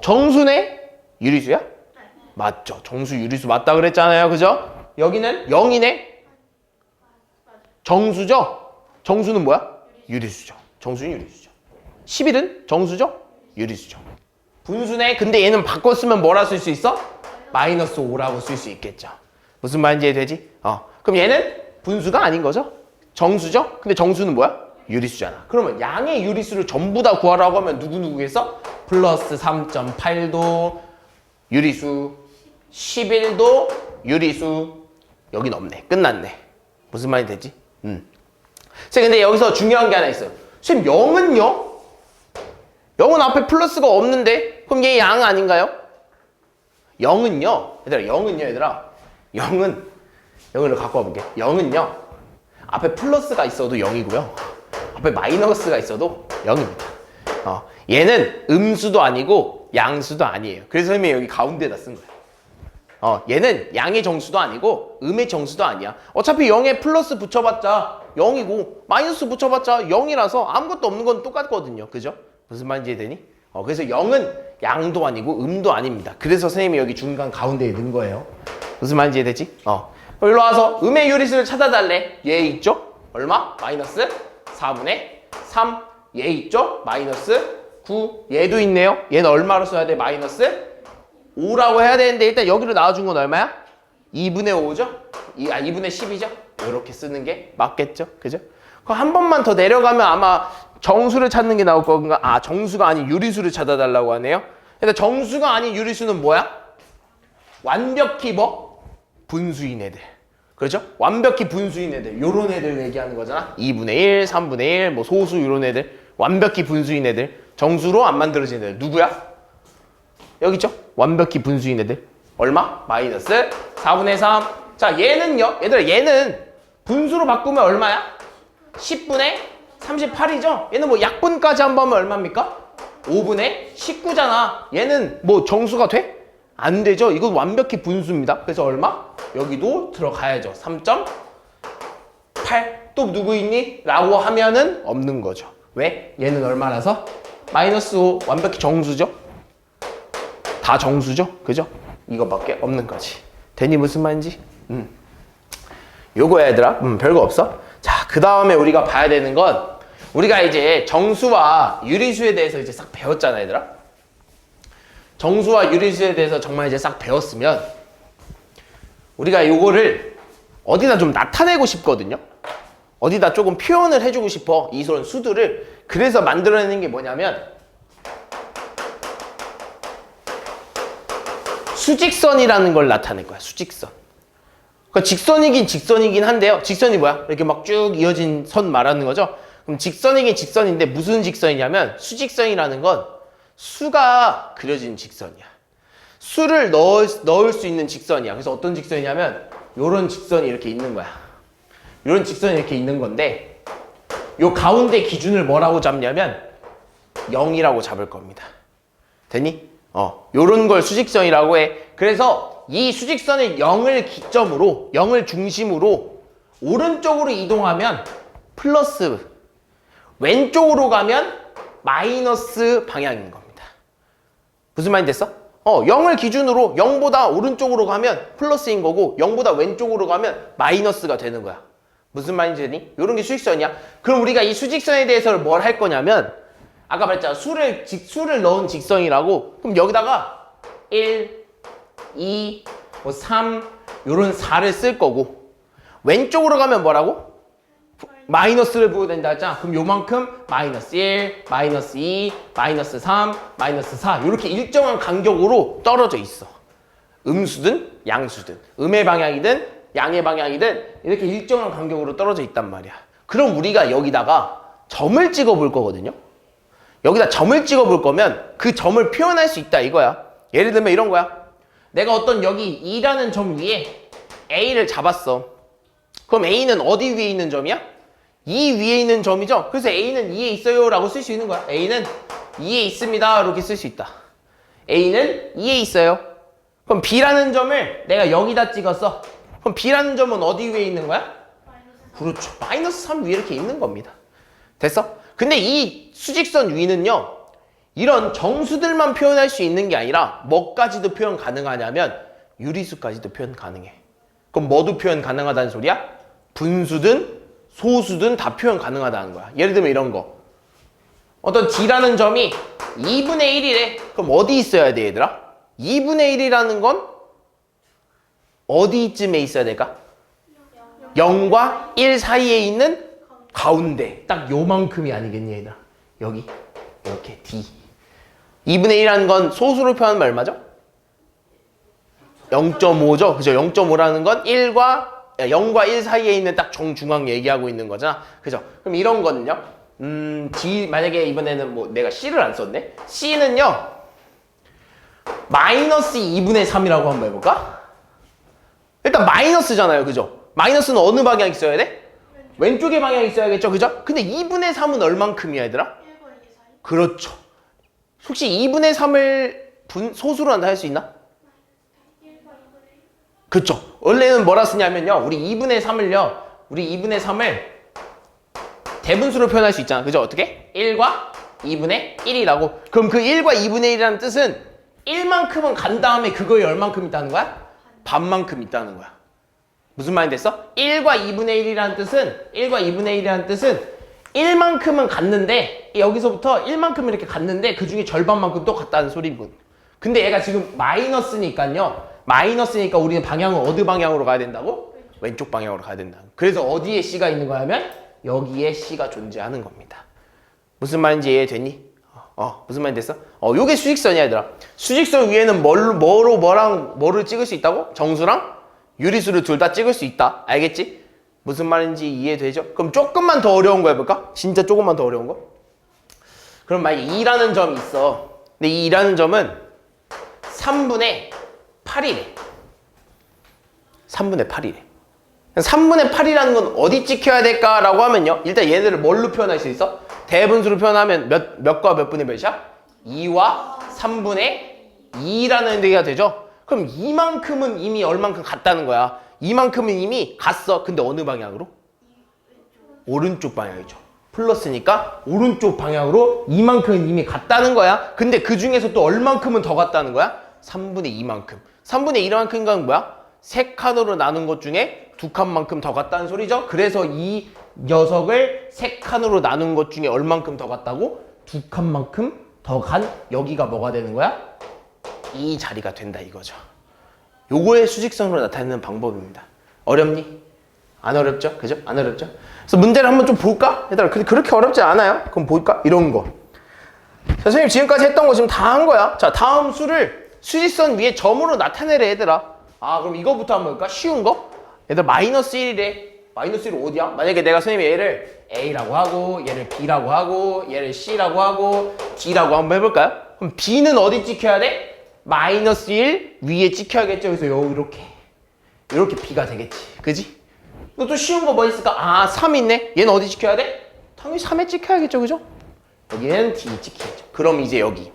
정수네? 유리수야? 맞죠. 정수 유리수 맞다 그랬잖아요. 그죠? 여기는 0이네? 정수죠? 정수는 뭐야? 유리수죠. 정수는 유리수죠. 11은 정수죠? 유리수죠. 분수네? 근데 얘는 바꿔 쓰면 뭐라 쓸 수 있어? 마이너스 5라고 쓸 수 있겠죠. 무슨 말인지 이해되지? 그럼 얘는 분수가 아닌 거죠? 정수죠? 근데 정수는 뭐야? 유리수잖아. 그러면 양의 유리수를 전부 다 구하라고 하면 누구누구겠어? 플러스 3.8도 유리수, 11도 유리수. 여긴 없네. 끝났네. 무슨 말이 되지? 선생님, 근데 여기서 중요한 게 하나 있어요. 선생님, 0은요? 0은 앞에 플러스가 없는데? 그럼 얘 양 아닌가요? 0은요? 얘들아. 0을 갖고 와볼게. 0은요. 앞에 플러스가 있어도 0이고요. 앞에 마이너스가 있어도 0입니다. 얘는 음수도 아니고 양수도 아니에요. 그래서 선생님이 여기 가운데다 쓴 거예요. 얘는 양의 정수도 아니고 음의 정수도 아니야. 어차피 0에 플러스 붙여봤자 0이고 마이너스 붙여봤자 0이라서 아무것도 없는 건 똑같거든요. 그죠? 무슨 말인지 이해되니? 그래서 0은 양도 아니고 음도 아닙니다. 그래서 선생님이 여기 중간 가운데에 넣은 거예요. 무슨 말인지 이해되지? 일로 와서 음의 유리수를 찾아달래. 얘 있죠? 얼마? 마이너스 4분의 3. 얘 있죠? 마이너스 9. 얘도 있네요. 얘는 얼마로 써야 돼? 마이너스 5라고 해야 되는데 일단 여기로 나와준 건 얼마야? 2분의 5죠? 2분의 10이죠? 이렇게 쓰는 게 맞겠죠? 그죠? 그럼 한 번만 더 내려가면 아마 정수를 찾는 게 나올 건가? 정수가 아닌 유리수를 찾아달라고 하네요. 그러니까 정수가 아닌 유리수는 뭐야? 완벽히 분수인 애들. 그렇죠? 완벽히 분수인 애들. 요런 애들 얘기하는 거잖아. 2분의 1, 3분의 1, 뭐 소수 요런 애들. 완벽히 분수인 애들. 정수로 안 만들어진 애들. 누구야? 여기 있죠? 완벽히 분수인 애들. 얼마? 마이너스 4분의 3. 자, 얘는요? 얘들아, 얘는 분수로 바꾸면 얼마야? 10분의 38이죠? 얘는 뭐 약분까지 한번 하면 얼마입니까? 5분의 19잖아. 얘는 뭐 정수가 돼? 안 되죠? 이건 완벽히 분수입니다. 그래서 얼마? 여기도 들어가야죠. 3.8. 또 누구 있니? 라고 하면은 없는 거죠. 왜? 얘는 얼마라서? 마이너스 5. 완벽히 정수죠? 다 정수죠? 그죠? 이거밖에 없는 거지. 되니 무슨 말인지? 요거야 얘들아. 별거 없어. 자, 그 다음에 우리가 봐야 되는 건 우리가 이제 정수와 유리수에 대해서 이제 싹 배웠잖아, 얘들아. 정수와 유리수에 대해서 정말 이제 싹 배웠으면 우리가 요거를 어디다 좀 나타내고 싶거든요. 어디다 조금 표현을 해주고 싶어, 이런 수들을. 그래서 만들어내는 게 뭐냐면 수직선이라는 걸 나타낼 거야. 수직선. 그러니까 직선이긴 한데요. 직선이 뭐야? 이렇게 막 쭉 이어진 선 말하는 거죠. 그럼 직선이긴 직선인데 무슨 직선이냐면 수직선이라는 건 수가 그려진 직선이야. 수를 넣을 수 있는 직선이야. 그래서 어떤 직선이냐면 요런 직선이 이렇게 있는 거야. 요런 직선이 이렇게 있는 건데 요 가운데 기준을 뭐라고 잡냐면 0이라고 잡을 겁니다. 됐니? 요런 걸 수직선이라고 해. 그래서 이 수직선의 0을 기점으로, 0을 중심으로 오른쪽으로 이동하면 플러스, 왼쪽으로 가면 마이너스 방향인 겁니다. 무슨 말이 됐어? 0을 기준으로 0보다 오른쪽으로 가면 플러스인 거고 0보다 왼쪽으로 가면 마이너스가 되는 거야. 무슨 말인지 되니? 요런 게 수직선이야. 그럼 우리가 이 수직선에 대해서 뭘 할 거냐면 아까 말했잖아. 수를 넣은 직선이라고. 그럼 여기다가 1, 2, 3 요런 4를 쓸 거고 왼쪽으로 가면 뭐라고? 마이너스를 보게 된다 했잖아. 그럼 요만큼 마이너스 1, 마이너스 2, 마이너스 3, 마이너스 4 이렇게 일정한 간격으로 떨어져 있어. 음수든 양수든 음의 방향이든 양의 방향이든 이렇게 일정한 간격으로 떨어져 있단 말이야. 그럼 우리가 여기다가 점을 찍어 볼 거거든요. 여기다 점을 찍어 볼 거면 그 점을 표현할 수 있다 이거야. 예를 들면 이런 거야. 내가 어떤 여기 2라는 점 위에 A를 잡았어. 그럼 A는 어디 위에 있는 점이야? 2 위에 있는 점이죠. 그래서 A는 2에 있어요 라고 쓸 수 있는 거야. A는 2에 있습니다 이렇게 쓸 수 있다. A는 2에 있어요. 그럼 B라는 점을 내가 여기다 찍었어. 그럼 B라는 점은 어디 위에 있는 거야? 그렇죠. 마이너스 3 위에 이렇게 있는 겁니다. 됐어? 근데 이 수직선 위는요, 이런 정수들만 표현할 수 있는 게 아니라 뭐까지도 표현 가능하냐면 유리수까지도 표현 가능해. 그럼 뭐도 표현 가능하다는 소리야? 분수든 소수든 다 표현 가능하다는 거야. 예를 들면 이런 거. 어떤 D라는 점이 2분의 1이래. 그럼 어디 있어야 돼, 얘들아? 2분의 1이라는 건 어디쯤에 있어야 될까? 0과 1 사이에 있는 가운데. 딱 요만큼이 아니겠니, 얘들아? 여기. 이렇게 D. 2분의 1이라는 건 소수로 표현하면 얼마죠? 0.5죠. 그죠? 0.5라는 건 0과 1 사이에 있는 딱 정중앙 얘기하고 있는 거잖아. 그죠? 그럼 이런 거는요. D, 만약에 이번에는 뭐 내가 C를 안 썼네? C는요. 마이너스 2분의 3이라고 한번 해볼까? 일단 마이너스잖아요. 그죠? 마이너스는 어느 방향 있어야 돼? 왼쪽의 방향이 있어야겠죠. 그죠? 근데 2분의 3은 얼만큼이야, 얘들아? 그렇죠. 혹시 2분의 3을 소수로 한다 할 수 있나? 그렇죠. 원래는 뭐라 쓰냐면요. 우리 2분의 3을 대분수로 표현할 수 있잖아. 그죠? 어떻게? 1과 2분의 1이라고. 그럼 그 1과 2분의 1이라는 뜻은 1만큼은 간 다음에 그거에 얼만큼 있다는 거야? 반만큼 있다는 거야. 무슨 말이 됐어? 1과 2분의 1이라는 뜻은 1만큼은 갔는데 여기서부터 1만큼 이렇게 갔는데 그 중에 절반만큼 또 갔다는 소리군. 근데 얘가 지금 마이너스니까 우리는 방향은 어느 방향으로 가야 된다고? 왼쪽 방향으로 가야 된다. 그래서 어디에 C가 있는 거냐면 여기에 C가 존재하는 겁니다. 무슨 말인지 이해됐니? 무슨 말이 됐어? 요게 수직선이야, 얘들아. 수직선 위에는 뭐를 찍을 수 있다고? 정수랑 유리수를 둘 다 찍을 수 있다. 알겠지? 무슨 말인지 이해되죠? 그럼 조금만 더 어려운 거 해볼까? 진짜 조금만 더 어려운 거? 그럼 만약에 2라는 점이 있어. 근데 이 2라는 점은 3분의 8이래. 3분의 8이래. 3분의 8이라는 건 어디 찍혀야 될까라고 하면요. 일단 얘네를 뭘로 표현할 수 있어? 대분수로 표현하면 몇과 몇 분의 몇이야? 2와 3분의 2라는 얘기가 되죠? 그럼 이만큼은 이미 얼만큼 갔다는 거야. 이만큼은 이미 갔어. 근데 어느 방향으로? 오른쪽 방향이죠. 플러스니까 오른쪽 방향으로 이만큼은 이미 갔다는 거야. 근데 그 중에서 또 얼만큼은 더 갔다는 거야? 3분의 2만큼. 3분의 2만큼인 건 뭐야? 세 칸으로 나눈 것 중에 두 칸만큼 더 갔다는 소리죠. 그래서 이 녀석을 3칸으로 나눈 것 중에 얼만큼 더 갔다고? 2칸만큼 더 간 여기가 뭐가 되는 거야? 이 자리가 된다 이거죠. 요거의 수직선으로 나타내는 방법입니다. 어렵니? 안 어렵죠? 그죠? 안 어렵죠? 그래서 문제를 한번 좀 볼까? 얘들아, 근데 그렇게 어렵지 않아요. 그럼 볼까? 이런 거. 자, 선생님 지금까지 했던 거 지금 다 한 거야. 자, 다음 수를 수직선 위에 점으로 나타내래 얘들아. 아, 그럼 이거부터 한번 볼까? 쉬운 거? 얘들아, 마이너스 1이래. 마이너스 1 어디야? 만약에 내가 선생님이 얘를 A라고 하고 얘를 B라고 하고 얘를 C라고 하고 D라고 한번 해볼까요? 그럼 B는 어디 찍혀야 돼? 마이너스 1 위에 찍혀야겠죠. 그래서 이렇게 B가 되겠지. 그지? 또 쉬운 거 뭐 있을까? 아, 3 있네. 얘는 어디 찍혀야 돼? 당연히 3에 찍혀야겠죠. 그죠? 여기는 D 찍혀야죠. 그럼 이제 여기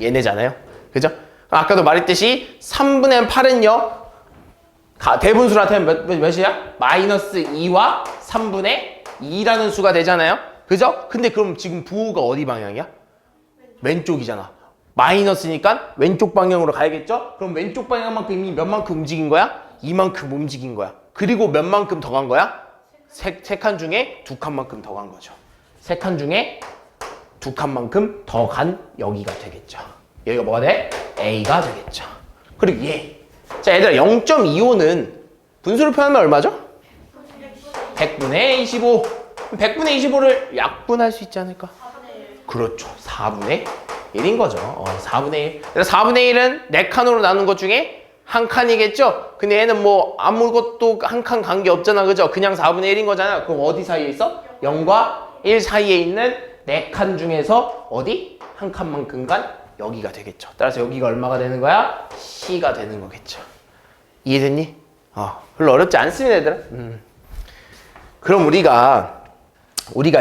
얘네잖아요. 그죠? 아까도 말했듯이 3분의 8은요 대분수로 나타내면 몇이야? 마이너스 2와 3분의 2라는 수가 되잖아요. 그죠? 근데 그럼 지금 부호가 어디 방향이야? 왼쪽이잖아. 마이너스니까 왼쪽 방향으로 가야겠죠? 그럼 왼쪽 방향만큼 이미 몇 만큼 움직인 거야? 이만큼 움직인 거야. 그리고 몇 만큼 더 간 거야? 세 칸 중에 2칸만큼 더 간 거죠. 3칸 중에 2칸만큼 더 간 여기가 되겠죠. 여기가 뭐가 돼? A가 되겠죠. 그리고 얘. 자, 얘들아, 0.25는 분수로 표현하면 얼마죠? 100분의 25. 100분의 25를 약분할 수 있지 않을까? 4분의 1. 그렇죠. 4분의 1인 거죠. 4분의 1. 그래서 4분의 1은 4칸으로 나눈 것 중에 한 칸이겠죠? 근데 얘는 뭐 아무것도 한 칸 관계 없잖아. 그죠? 그냥 4분의 1인 거잖아. 그럼 어디 사이에 있어? 0과 1 사이에 있는 4칸 중에서 어디? 한 칸만큼 간 여기가 되겠죠. 따라서 여기가 얼마가 되는 거야? C가 되는 거겠죠. 이해됐니? 별로 어렵지 않습니다, 얘들아. 그럼 우리가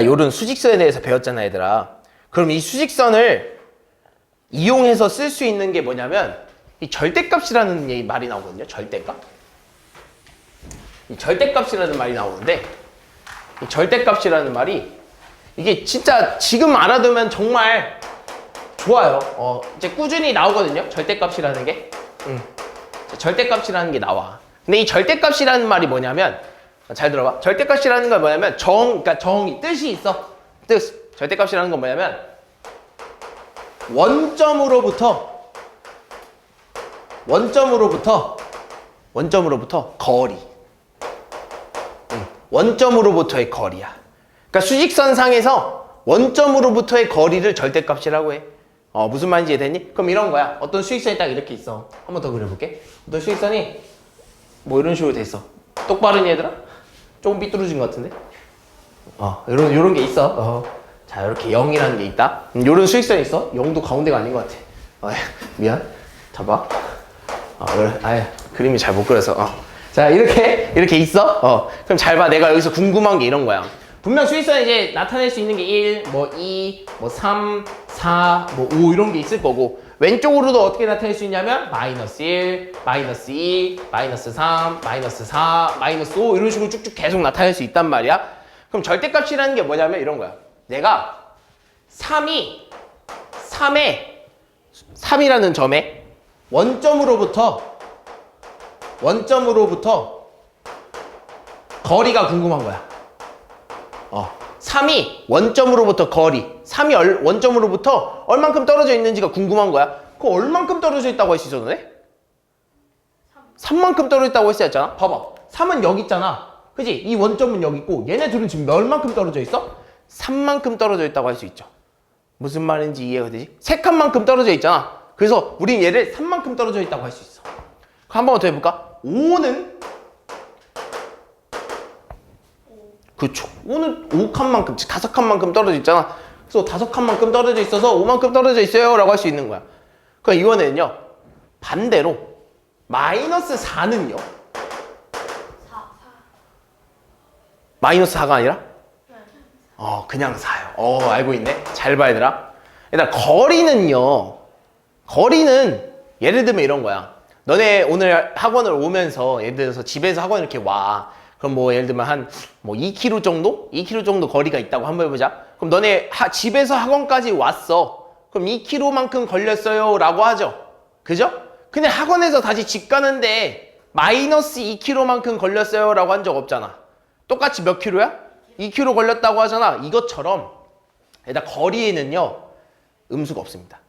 이런 수직선에 대해서 배웠잖아, 얘들아. 그럼 이 수직선을 이용해서 쓸 수 있는 게 뭐냐면 이 절대값이라는 말이 나오거든요. 절대값. 이 절대값이라는 말이 나오는데 이 절대값이라는 말이 이게 진짜 지금 알아두면 정말 좋아요. 이제 꾸준히 나오거든요. 절대값이라는 게. 절대값이라는 게 나와. 근데 이 절대값이라는 말이 뭐냐면 잘 들어봐. 절대값이라는 건 뭐냐면 그러니까 정의, 뜻이 있어. 뜻. 절대값이라는 건 뭐냐면 원점으로부터 거리. 원점으로부터의 거리야. 그러니까 수직선상에서 원점으로부터의 거리를 절대값이라고 해. 무슨 말인지 이해됐니? 그럼 이런 거야. 어떤 수직선이 딱 이렇게 있어. 한 번 더 그려볼게. 어떤 수직선이 뭐 이런 식으로 돼 있어. 똑바르니 얘들아? 조금 삐뚤어진 것 같은데? 요런 게 있어. 자, 이렇게 0이라는 게 있다. 요런 수직선이 있어. 0도 가운데가 아닌 것 같아. 미안. 잡아. 그림이 잘 못 그려서. 자, 이렇게 있어. 그럼 잘 봐. 내가 여기서 궁금한 게 이런 거야. 분명 수직선에 이제 나타낼 수 있는 게 1, 뭐 2, 뭐 3, 4, 뭐 5 이런 게 있을 거고 왼쪽으로도 어떻게 나타낼 수 있냐면 마이너스 1, 마이너스 2, 마이너스 3, 마이너스 4, 마이너스 5 이런 식으로 쭉쭉 계속 나타낼 수 있단 말이야. 그럼 절대값이라는 게 뭐냐면 이런 거야. 내가 3이라는 점에 원점으로부터 거리가 궁금한 거야. 3이 원점으로부터 거리, 3이 원점으로부터 얼만큼 떨어져 있는지가 궁금한 거야. 그거 얼만큼 떨어져 있다고 할 수 있어, 너네? 3만큼 떨어져 있다고 했었잖아. 봐봐. 3은 여기 있잖아. 그지? 이 원점은 여기 있고 얘네 둘은 지금 얼만큼 떨어져 있어? 3만큼 떨어져 있다고 할 수 있죠. 무슨 말인지 이해가 되지? 3칸만큼 떨어져 있잖아. 그래서 우린 얘를 3만큼 떨어져 있다고 할 수 있어. 한 번만 더 해볼까? 5는 그쵸. 5는 5칸만큼, 즉 5칸만큼 떨어져 있잖아. 그래서 5칸만큼 떨어져 있어서 5만큼 떨어져 있어요 라고 할 수 있는 거야. 그럼 이번에는요. 반대로 마이너스 4는요. 4. 마이너스 4가 아니라? 네. 그냥 4요. 알고 있네. 잘 봐, 얘들아. 얘들아, 거리는 예를 들면 이런 거야. 너네 오늘 학원을 오면서 예를 들어서 집에서 학원 이렇게 와. 그럼 뭐 예를 들면 한 뭐 2km 정도? 2km 정도 거리가 있다고 한번 해보자. 그럼 너네 집에서 학원까지 왔어. 그럼 2km만큼 걸렸어요 라고 하죠. 그죠? 근데 학원에서 다시 집 가는데 마이너스 2km만큼 걸렸어요 라고 한 적 없잖아. 똑같이 몇 킬로야? 2km 걸렸다고 하잖아. 이것처럼 일단 거리에는요 음수가 없습니다.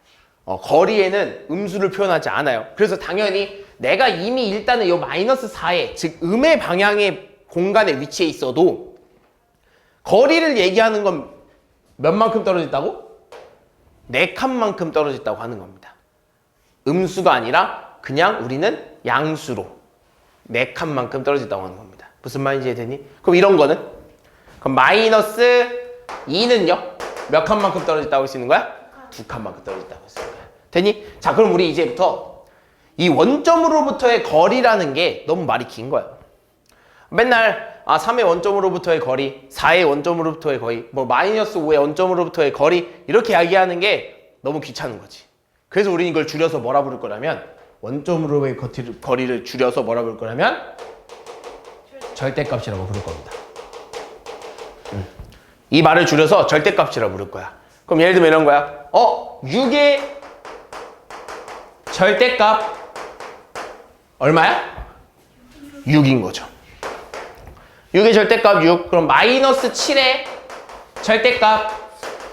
거리에는 음수를 표현하지 않아요. 그래서 당연히 내가 이미 일단은 이 마이너스 4에 즉 음의 방향의 공간에 위치해 있어도 거리를 얘기하는 건 몇만큼 떨어졌다고? 4칸만큼 떨어졌다고 하는 겁니다. 음수가 아니라 그냥 우리는 양수로 4칸만큼 떨어졌다고 하는 겁니다. 무슨 말인지 이해되니? 그럼 이런 거는? 그럼 마이너스 2는요? 몇 칸만큼 떨어졌다고 할 수 있는 거야? 2칸만큼 떨어졌다고 할 수 있는 거야. 되니? 자, 그럼 우리 이제부터 이 원점으로부터의 거리라는 게 너무 말이 긴 거야. 맨날 3의 원점으로부터의 거리, 4의 원점으로부터의 거리, 뭐 마이너스 5의 원점으로부터의 거리 이렇게 이야기하는 게 너무 귀찮은 거지. 그래서 우리는 이걸 줄여서 뭐라 부를 거라면 원점으로의 거리를 줄여서 뭐라 부를 거라면 절대값이라고 부를 겁니다. 이 말을 줄여서 절대값이라고 부를 거야. 그럼 예를 들면 이런 거야. 6의 절대값 얼마야? 6인 거죠. 6의 절대값 6. 그럼 마이너스 7의 절대값.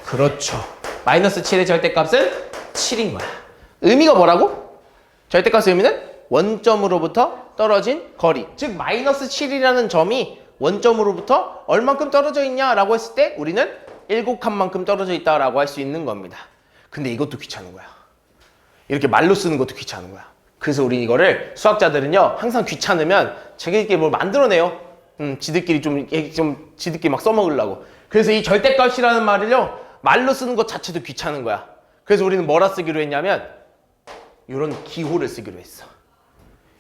그렇죠. 마이너스 7의 절대값은 7인 거야. 의미가 뭐라고? 절대값의 의미는 원점으로부터 떨어진 거리. 즉 마이너스 7이라는 점이 원점으로부터 얼만큼 떨어져 있냐라고 했을 때 우리는 7칸만큼 떨어져 있다라고 할 수 있는 겁니다. 근데 이것도 귀찮은 거야. 이렇게 말로 쓰는 것도 귀찮은 거야. 그래서 우리 이거를 수학자들은요 항상 귀찮으면 자기들끼리 뭘 만들어내요. 지들끼리 지들끼리 막 써먹으려고. 그래서 이 절대값이라는 말을요 말로 쓰는 것 자체도 귀찮은 거야. 그래서 우리는 뭐라 쓰기로 했냐면 요런 기호를 쓰기로 했어.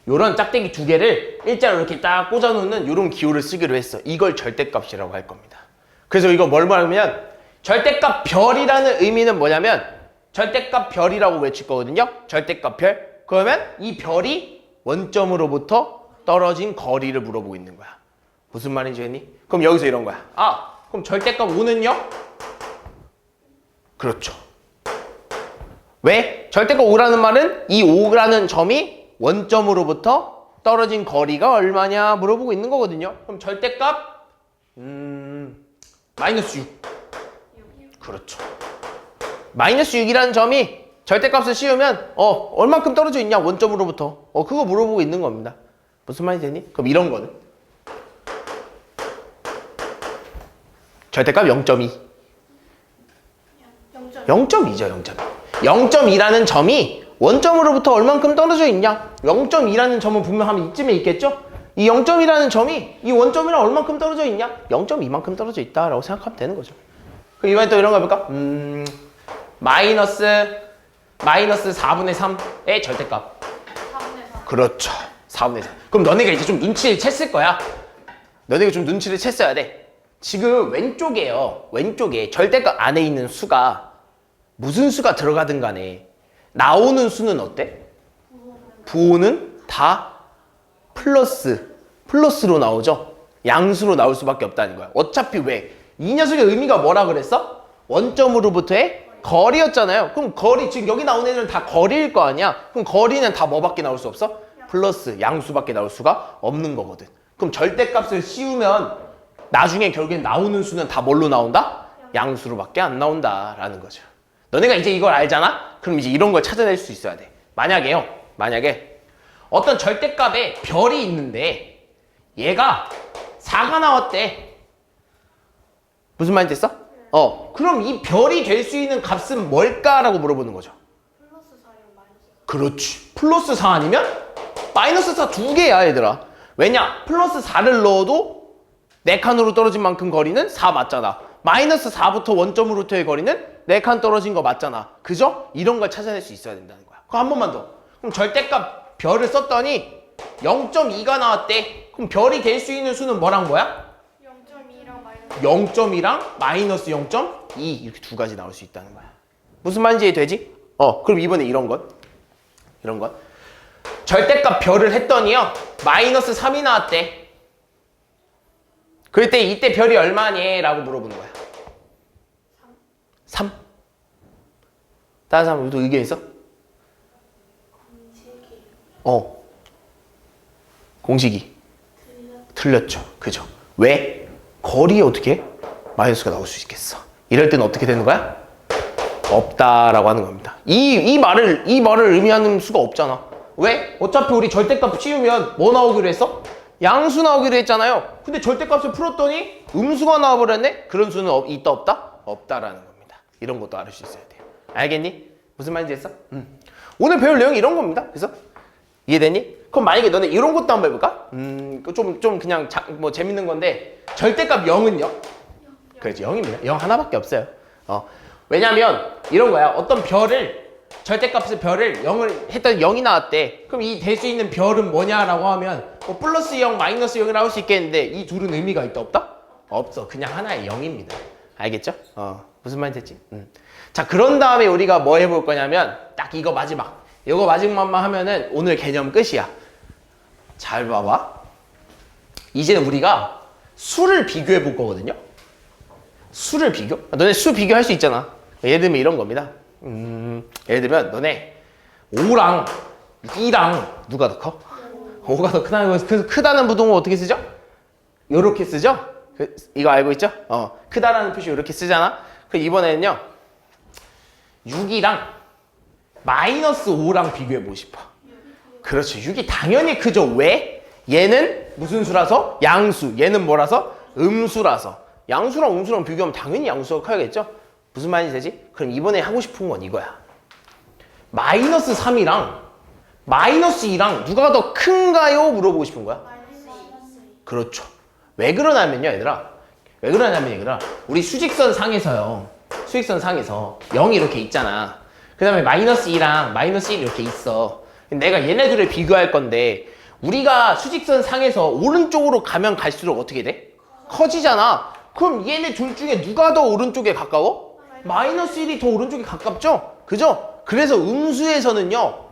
요런 짝대기 2개를 일자로 이렇게 딱 꽂아놓는 요런 기호를 쓰기로 했어. 이걸 절대값이라고 할 겁니다. 그래서 이거 뭘 말하면 절대값 별이라는 의미는 뭐냐면 절대값 별이라고 외칠 거거든요. 절대값 별. 그러면 이 별이 원점으로부터 떨어진 거리를 물어보고 있는 거야. 무슨 말인지 했니? 그럼 여기서 이런 거야. 그럼 절대값 5는요? 그렇죠. 왜? 절대값 5라는 말은 이 5라는 점이 원점으로부터 떨어진 거리가 얼마냐 물어보고 있는 거거든요. 그럼 절대값 마이너스 6. 그렇죠. 마이너스 6이라는 점이 절대값을 씌우면 얼만큼 떨어져 있냐 원점으로부터 그거 물어보고 있는 겁니다. 무슨 말이 되니? 그럼 이런 거는 절대값 0.2. 0.2죠. 0.2. 0.2라는 점이 원점으로부터 얼만큼 떨어져 있냐? 0.2라는 점은 분명 한 이쯤에 있겠죠? 이 0.2라는 점이 이 원점이랑 얼만큼 떨어져 있냐? 0.2만큼 떨어져 있다라고 생각하면 되는 거죠. 그럼 이번에 또 이런 거 해볼까? 마이너스 4분의 3의 절대값. 4분의 4. 그렇죠. 4분의 3. 그럼 너네가 이제 좀 눈치를 챘을 거야. 너네가 좀 눈치를 챘어야 돼. 지금 왼쪽에 절대값 안에 있는 수가 무슨 수가 들어가든 간에 나오는 수는 어때? 부호는 다 플러스로 나오죠. 양수로 나올 수밖에 없다는 거야. 어차피 왜? 이 녀석의 의미가 뭐라 그랬어? 원점으로부터의 거리였잖아요. 그럼 거리, 지금 여기 나온 애들은 다 거리일 거 아니야? 그럼 거리는 다 뭐밖에 나올 수 없어? 플러스, 양수밖에 나올 수가 없는 거거든. 그럼 절대값을 씌우면 나중에 결국엔 나오는 수는 다 뭘로 나온다? 양수로밖에 안 나온다라는 거죠. 너네가 이제 이걸 알잖아? 그럼 이제 이런 걸 찾아낼 수 있어야 돼. 만약에 어떤 절대값에 별이 있는데 얘가 4가 나왔대. 무슨 말인지 됐어? 그럼 이 별이 될 수 있는 값은 뭘까라고 물어보는 거죠. 플러스 4면 마이너스 4. 그렇지. 플러스 4 아니면 마이너스 4 2개야 얘들아. 왜냐? 플러스 4를 넣어도 4칸으로 떨어진 만큼 거리는 4 맞잖아. 마이너스 4부터 원점으로부터의 거리는 4칸 떨어진 거 맞잖아. 그죠? 이런 걸 찾아낼 수 있어야 된다는 거야. 그럼 한 번만 더. 그럼 절대값 별을 썼더니 0.2가 나왔대. 그럼 별이 될 수 있는 수는 뭐란 거야? 0.2랑 마이너스 0.2랑 마이너스 0.2 이렇게 두 가지 나올 수 있다는 거야. 무슨 말인지 되지? 그럼 이번에 이런 건 절대값 별을 했더니요 마이너스 3이 나왔대. 그럴 때 이때 별이 얼마니? 라고 물어보는 거야. 3. 다른 사람 또 의견 있어? 공식이 틀렸죠. 그죠? 왜? 거리에 어떻게 마이너스가 나올 수 있겠어. 이럴 때는 어떻게 되는 거야? 없다라고 하는 겁니다. 이 말을 의미하는 수가 없잖아. 왜? 어차피 우리 절대값 씌우면 뭐 나오기로 했어? 양수 나오기로 했잖아요. 근데 절대값을 풀었더니 음수가 나와버렸네? 그런 수는 있다 없다? 없다라는 겁니다. 이런 것도 알 수 있어야 돼요. 알겠니? 무슨 말인지 했어? 오늘 배울 내용이 이런 겁니다. 그래서 이해되니? 그럼 만약에 너네 이런 것도 한번 해볼까? 좀 그냥 뭐 재밌는 건데 절대값 0은요? 그렇지, 0입니다. 0 하나밖에 없어요. 왜냐면 이런 거야. 어떤 별을 절대값의 별을 0을 했더니 0이 나왔대. 그럼 이 될 수 있는 별은 뭐냐라고 하면 뭐 플러스 0, 마이너스 0이라고 할 수 있겠는데 이 둘은 의미가 있다 없다? 없어. 그냥 하나의 0입니다. 알겠죠? 무슨 말인지 했지? 자, 그런 다음에 우리가 뭐 해볼 거냐면 딱 이거 마지막. 이거 마지막만 하면은 오늘 개념 끝이야. 잘 봐봐. 이제는 우리가 수를 비교해 볼 거거든요. 수를 비교? 너네 수 비교할 수 있잖아. 예를 들면 이런 겁니다. 예를 들면 너네 5랑 2랑 누가 더 커? 5가 더 크다는 거. 그래서 크다는 부동은 어떻게 쓰죠? 요렇게 쓰죠? 이거 알고 있죠? 크다라는 표시 이렇게 쓰잖아. 그 이번에는요 6이랑 마이너스 5랑 비교해 보고 싶어. 그렇죠. 6이 당연히 크죠. 왜? 얘는 무슨 수라서? 양수. 얘는 뭐라서? 음수라서. 양수랑 음수랑 비교하면 당연히 양수가 커야겠죠? 무슨 말인지 되지? 그럼 이번에 하고 싶은 건 이거야. 마이너스 3이랑 마이너스 2랑 누가 더 큰가요? 물어보고 싶은 거야. 그렇죠. 왜 그러냐면요, 얘들아. 왜 그러냐면 우리 수직선 상에서요. 수직선 상에서 0이 이렇게 있잖아. 그 다음에 마이너스 2랑 마이너스 1이 이렇게 있어. 내가 얘네들을 비교할 건데 우리가 수직선 상에서 오른쪽으로 가면 갈수록 어떻게 돼? 커지잖아. 그럼 얘네 둘 중에 누가 더 오른쪽에 가까워? 마이너스 1이 더 오른쪽에 가깝죠? 그죠? 그래서 음수에서는요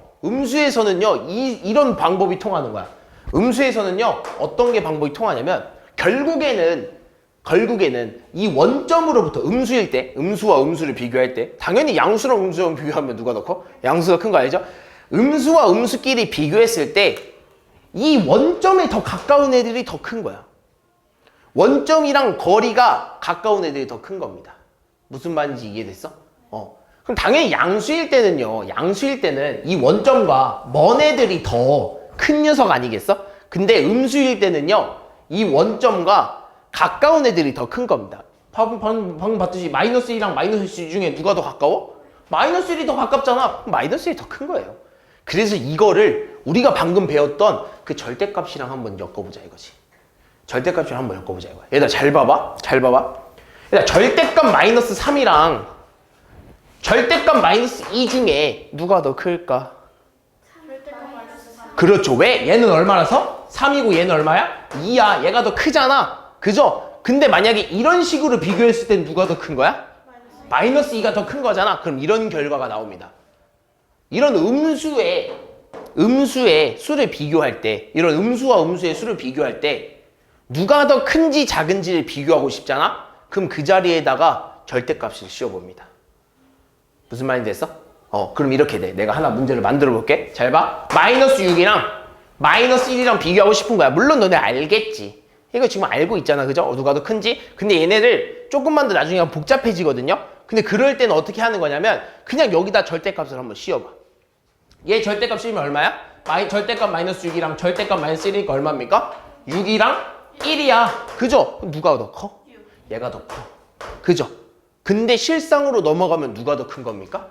이런 방법이 통하는 거야. 음수에서는요 어떤 게 방법이 통하냐면 결국에는 이 원점으로부터 음수일 때, 음수와 음수를 비교할 때 당연히 양수랑 음수랑 비교하면 누가 더 커? 양수가 큰 거 알죠? 음수와 음수끼리 비교했을 때 이 원점에 더 가까운 애들이 더 큰 거야. 원점이랑 거리가 가까운 애들이 더 큰 겁니다. 무슨 말인지 이해됐어? 그럼 당연히 양수일 때는 이 원점과 먼 애들이 더 큰 녀석 아니겠어? 근데 음수일 때는요 이 원점과 가까운 애들이 더 큰 겁니다. 방금 봤듯이 마이너스 1이랑 마이너스 2 중에 누가 더 가까워? 마이너스 1이 더 가깝잖아. 마이너스 1이 더 큰 거예요. 그래서 이거를 우리가 방금 배웠던 그 절대값이랑 한번 엮어보자 이거지. 절대값이랑 한번 엮어보자 이거야. 얘들아 잘 봐봐. 얘들아 절대값 마이너스 3이랑 절대값 마이너스 2 중에 누가 더 클까? 절대값 마이너스 3. 그렇죠. 왜? 얘는 얼마라서? 3이고 얘는 얼마야? 2야. 얘가 더 크잖아. 그죠? 근데 만약에 이런 식으로 비교했을 땐 누가 더 큰 거야? 마이너스 2가 더 큰 거잖아. 그럼 이런 결과가 나옵니다. 이런 음수의 수를 비교할 때, 이런 음수와 음수의 수를 비교할 때 누가 더 큰지 작은지를 비교하고 싶잖아? 그럼 그 자리에다가 절대값을 씌워봅니다. 무슨 말인지 됐어? 그럼 이렇게 돼. 내가 하나 문제를 만들어 볼게. 잘 봐. 마이너스 6이랑 마이너스 1이랑 비교하고 싶은 거야. 물론 너네 알겠지. 이거 지금 알고 있잖아. 그죠? 누가 더 큰지. 근데 얘네들 조금만 더 나중에 복잡해지거든요. 근데 그럴 때는 어떻게 하는 거냐면 그냥 여기다 절대값을 한번 씌워봐. 얘 절대값 씌우면 얼마야? 절대값 마이너스 6이랑 절대값 마이너스 1이니까 얼마입니까? 6이랑 1이야. 그죠? 누가 더 커? 얘가 더 커. 그죠? 근데 실상으로 넘어가면 누가 더 큰 겁니까?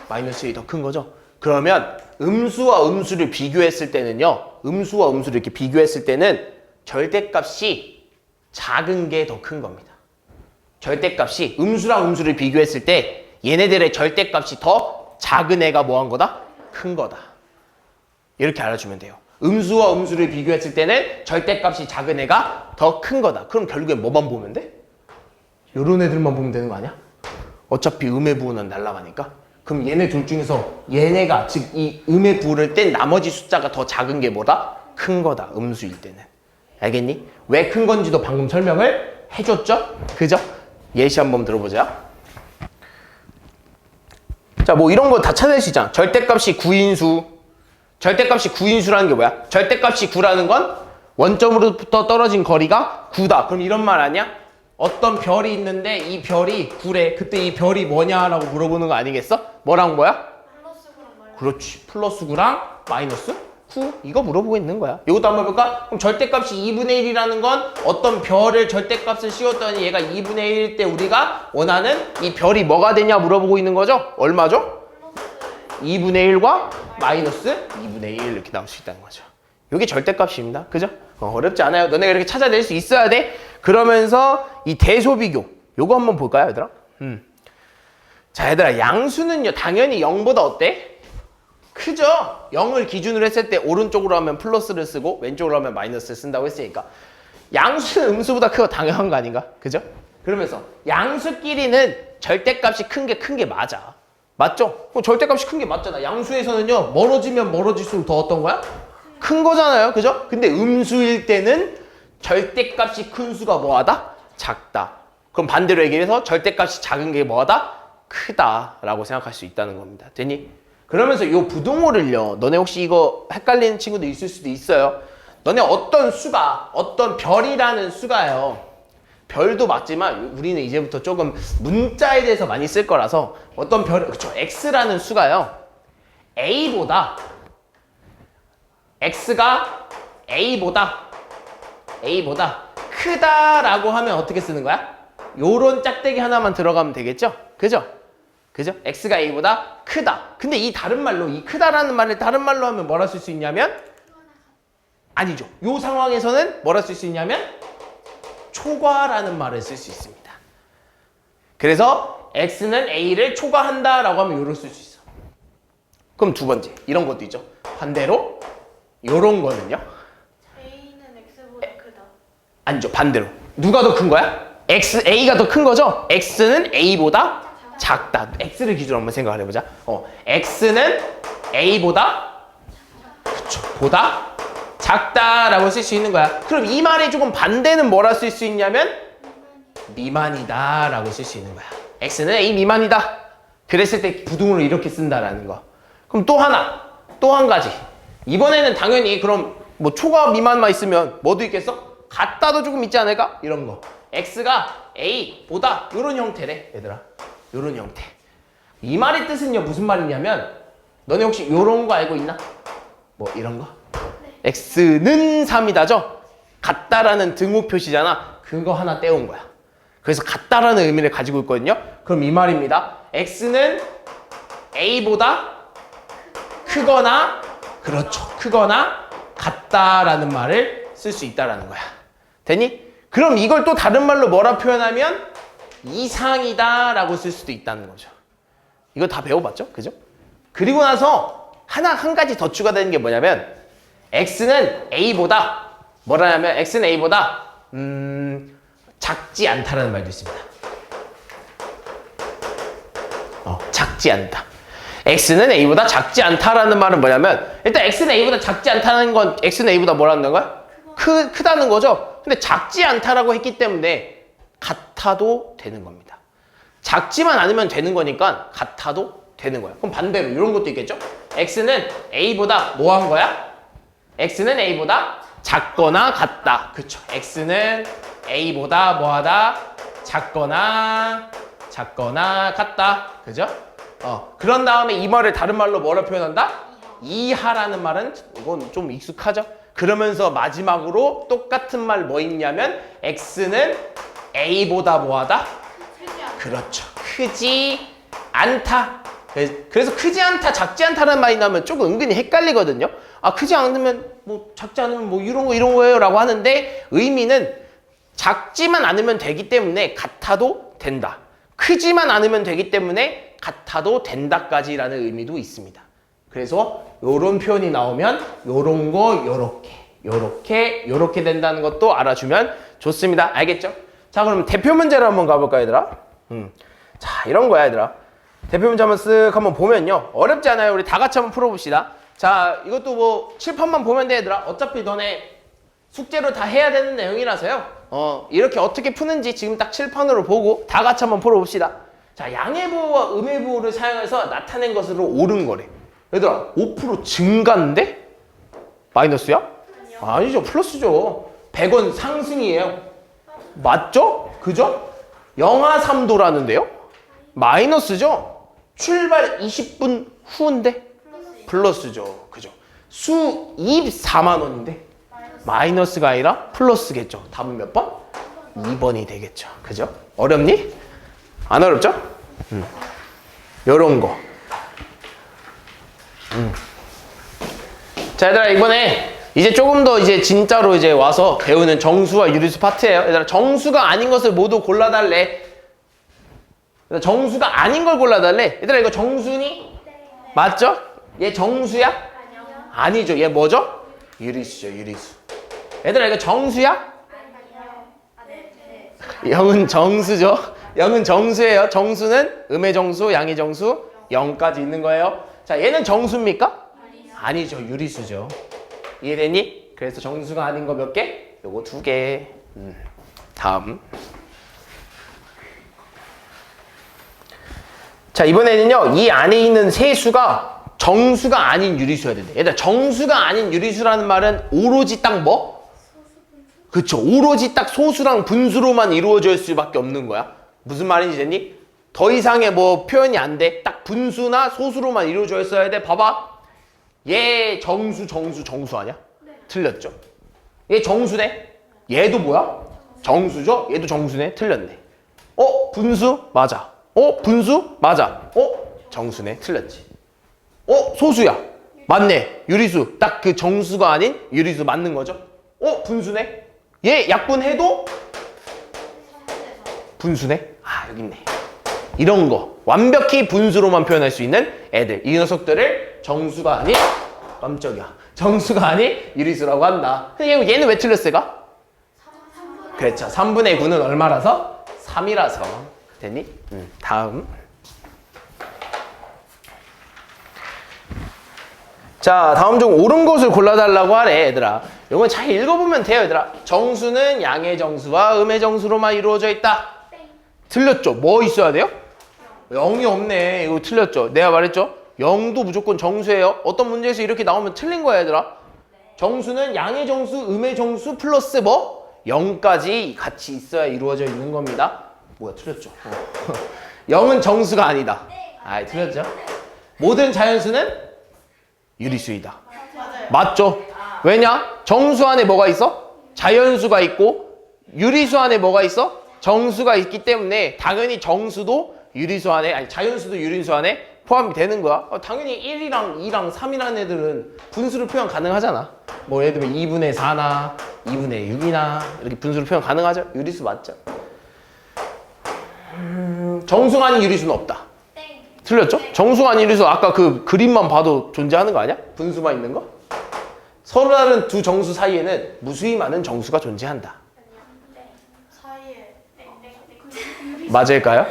마이너스 1이 더 큰 거죠? 그러면 음수와 음수를 비교했을 때는요. 음수와 음수를 이렇게 비교했을 때는 절대값이 작은 게 더 큰 겁니다. 절대값이 음수랑 음수를 비교했을 때 얘네들의 절대값이 더 작은 애가 뭐 한 거다? 큰 거다. 이렇게 알아주면 돼요. 음수와 음수를 비교했을 때는 절대값이 작은 애가 더 큰 거다. 그럼 결국엔 뭐만 보면 돼? 요런 애들만 보면 되는 거 아니야? 어차피 음의 부호는 날아가니까. 그럼 얘네 둘 중에서 얘네가 즉 이 음의 부호를 뗀 나머지 숫자가 더 작은 게 뭐다? 큰 거다. 음수일 때는. 알겠니? 왜 큰 건지도 방금 설명을 해줬죠? 그죠? 예시 한번 들어보자. 자, 뭐 이런 거 다 찾아낼 수 있잖아. 절대값이 9인수. 절대값이 9인수라는 게 뭐야? 절대값이 9라는 건 원점으로부터 떨어진 거리가 9다. 그럼 이런 말 아니야? 어떤 별이 있는데 이 별이 9래. 그때 이 별이 뭐냐라고 물어보는 거 아니겠어? 뭐랑 뭐야? 플러스 9랑 마이너스. 그렇지. 플러스 9랑 마이너스 9 이거 물어보고 있는 거야. 이것도 한번 볼까? 그럼 절대값이 2분의 1이라는 건 어떤 별을 절대값을 씌웠더니 얘가 2분의 1일 때 우리가 원하는 이 별이 뭐가 되냐 물어보고 있는 거죠? 얼마죠? 2분의 1과 마이너스 2분의 1 이렇게 나올 수 있다는 거죠. 이게 절대값입니다. 그죠? 어렵지 않아요. 너네가 이렇게 찾아낼 수 있어야 돼. 그러면서 이 대소비교 요거 한번 볼까요, 얘들아? 자, 얘들아, 양수는요 당연히 0보다 어때? 크죠? 0을 기준으로 했을 때 오른쪽으로 하면 플러스를 쓰고 왼쪽으로 하면 마이너스를 쓴다고 했으니까 양수는 음수보다 크고 당연한 거 아닌가? 그죠? 그러면서 양수끼리는 절대값이 큰 게 맞아. 맞죠? 절대값이 큰 게 맞잖아. 양수에서는요 멀어지면 멀어질수록 더 어떤 거야? 큰 거잖아요. 그죠? 근데 음수일 때는 절대값이 큰 수가 뭐하다? 작다. 그럼 반대로 얘기해서 절대값이 작은 게 뭐하다? 크다라고 생각할 수 있다는 겁니다. 됐니? 그러면서 이 부등호를요. 너네 혹시 이거 헷갈리는 친구도 있을 수도 있어요. 너네 어떤 수가 어떤 별이라는 수가요. 별도 맞지만 우리는 이제부터 조금 문자에 대해서 많이 쓸 거라서 어떤 별, 그쵸? x라는 수가요. a보다 x가 a보다 크다라고 하면 어떻게 쓰는 거야? 요런 짝대기 하나만 들어가면 되겠죠? 그죠? 그죠? x가 a보다 크다. 근데 이 다른 말로 이 크다라는 말을 다른 말로 하면 뭐라 쓸 수 있냐면 아니죠. 요 상황에서는 뭐라 쓸 수 있냐면 초과라는 말을 쓸 수 있습니다. 그래서 x는 a를 초과한다라고 하면 요를 쓸 수 있어. 그럼 두 번째 이런 것도 있죠. 반대로 요런 거는요. A는 X보다 크다. 아니죠. 반대로 누가 더 큰 거야? a가 더 큰 거죠. x는 a보다 작다. x를 기준으로 한번 생각을 해보자. x는 a보다 그쵸, 보다 작다라고 쓸 수 있는 거야. 그럼 이 말의 조금 반대는 뭐라 쓸 수 있냐면 미만이다라고 쓸 수 있는 거야. x는 a 미만이다. 그랬을 때 부등호를 이렇게 쓴다라는 거. 그럼 또 한 가지. 이번에는 당연히 그럼 뭐 초과 미만만 있으면 뭐도 있겠어? 같다도 조금 있지 않을까? 이런 거. x가 a보다 이런 형태래, 얘들아. 이런 형태. 이 말의 뜻은요 무슨 말이냐면 너네 혹시 이런 거 알고 있나? 뭐 이런 거? x는 3이다죠? 같다라는 등호 표시잖아. 그거 하나 떼온 거야. 그래서 같다라는 의미를 가지고 있거든요. 그럼 이 말입니다. x는 a보다 크거나 그렇죠. 크거나 같다라는 말을 쓸 수 있다라는 거야. 됐니? 그럼 이걸 또 다른 말로 뭐라 표현하면 이상이다라고 쓸 수도 있다는 거죠. 이거 다 배워봤죠? 그죠? 그리고 나서 한 가지 더 추가되는 게 뭐냐면 x는 a보다 뭐라냐면 x는 a보다 작지 않다라는 말도 있습니다. 작지 않다. x는 a보다 작지 않다라는 말은 뭐냐면 일단 x는 a보다 작지 않다는 건 x는 a보다 뭐라는 거야? 크다는 거죠. 근데 작지 않다라고 했기 때문에 같아도 되는 겁니다. 작지만 않으면 되는 거니까 같아도 되는 거야. 그럼 반대로 이런 것도 있겠죠? x는 a보다 뭐 한 거야? x는 a보다 작거나 같다. 그쵸? x는 a보다 뭐하다? 작거나 같다. 그죠? 그런 다음에 이 말을 다른 말로 뭐라 표현한다? 이하라는 말은 이건 좀 익숙하죠? 그러면서 마지막으로 똑같은 말 뭐 있냐면 x는 a보다 뭐하다? 그렇죠. 크지 않다. 그래서 크지 않다, 작지 않다라는 말이 나오면 조금 은근히 헷갈리거든요. 크지 않으면 뭐 작지 않으면 뭐 이런 거예요 라고 하는데 의미는 작지만 않으면 되기 때문에 같아도 된다. 크지만 않으면 되기 때문에 같아도 된다까지라는 의미도 있습니다. 그래서 요런 표현이 나오면 요런 거 요렇게 된다는 것도 알아주면 좋습니다. 알겠죠? 자, 그럼 대표 문제를 한번 가볼까요, 얘들아? 자, 이런 거야, 얘들아. 대표 문제 한번 쓱 한번 보면요. 어렵지 않아요. 우리 다 같이 한번 풀어봅시다. 자, 이것도 뭐 칠판만 보면 돼, 얘들아. 어차피 너네 숙제로 다 해야 되는 내용이라서요. 이렇게 어떻게 푸는지 지금 딱 칠판으로 보고 다 같이 한번 풀어봅시다. 자, 양해부호와 음해부호를 사용해서 나타낸 것으로 옳은 거래. 얘들아, 5% 증가인데? 마이너스야? 아니죠. 플러스죠. 100원 상승이에요. 맞죠? 그죠? 영하 3도라는데요? 마이너스죠? 출발 20분 후인데? 플러스죠. 그죠? 수 24만 원인데? 마이너스가 아니라 플러스겠죠. 답은 몇 번? 2번이 되겠죠. 그죠? 어렵니? 안 어렵죠? 요런 거. 자, 얘들아, 이번에 이제 조금 더 이제 진짜로 이제 와서 배우는 정수와 유리수 파트예요. 얘들아, 정수가 아닌 것을 모두 골라달래. 얘들아, 정수가 아닌 걸 골라달래. 얘들아, 이거 정수니? 맞죠? 얘 정수야? 아니죠. 얘 뭐죠? 유리수죠, 유리수. 얘들아, 이거 정수야? 영은 정수죠. 영은 정수예요. 정수는 음의 정수, 양의 정수, 0까지 있는 거예요. 자, 얘는 정수입니까? 아니죠. 유리수죠. 이해되니? 그래서 정수가 아닌 거 몇 개? 요거 2개. 다음. 자, 이번에는요. 이 안에 있는 세 수가 정수가 아닌 유리수여야 된대. 얘들아, 정수가 아닌 유리수라는 말은 오로지 딱 뭐? 그쵸. 오로지 딱 소수랑 분수로만 이루어질 수밖에 없는 거야. 무슨 말인지 됐니? 더 이상의 뭐 표현이 안 돼. 딱 분수나 소수로만 이루어져 있어야 돼. 봐봐. 얘 정수 아니야? 틀렸죠. 얘 정수네. 얘도 뭐야? 정수죠. 얘도 정수네. 틀렸네. 분수? 맞아. 분수? 맞아. 정수네. 틀렸지. 소수야. 맞네. 유리수. 딱 그 정수가 아닌 유리수 맞는 거죠. 분수네. 얘 약분해도 분수네. 아, 여기 있네. 이런 거 완벽히 분수로만 표현할 수 있는 애들, 이 녀석들을 정수가 아닌, 깜짝이야, 정수가 아닌 유리수라고 한다. 근데 얘는 왜 틀렸을까? 그렇죠. 3분의 9는 얼마라서? 3이라서. 됐니? 다음. 자, 다음 중 옳은 것을 골라달라고 하래, 얘들아. 이건 잘 읽어보면 돼요, 얘들아. 정수는 양의 정수와 음의 정수로만 이루어져 있다. 틀렸죠? 뭐 있어야 돼요? 0이 없네. 이거 틀렸죠? 내가 말했죠? 0도 무조건 정수예요. 어떤 문제에서 이렇게 나오면 틀린 거야, 얘들아. 정수는 양의 정수, 음의 정수 플러스 뭐? 0까지 같이 있어야 이루어져 있는 겁니다. 뭐야, 틀렸죠? 0은 정수가 아니다. 아이, 틀렸죠? 모든 자연수는 유리수이다. 맞죠? 왜냐? 정수 안에 뭐가 있어? 자연수가 있고, 유리수 안에 뭐가 있어? 정수가 있기 때문에 당연히 정수도 유리수 안에, 아니 자연수도 유리수 안에 포함이 되는 거야. 당연히 1이랑 2랑 3이라는 애들은 분수로 표현 가능하잖아. 뭐 예를 들면 2분의 4나 2분의 6이나 이렇게 분수로 표현 가능하죠? 유리수 맞죠? 정수가 아닌 유리수는 없다. 틀렸죠? 정수가 아닌 유리수, 아까 그 그림만 봐도 존재하는 거 아니야? 분수만 있는 거? 서로 다른 두 정수 사이에는 무수히 많은 정수가 존재한다. 사이에 맞을까요?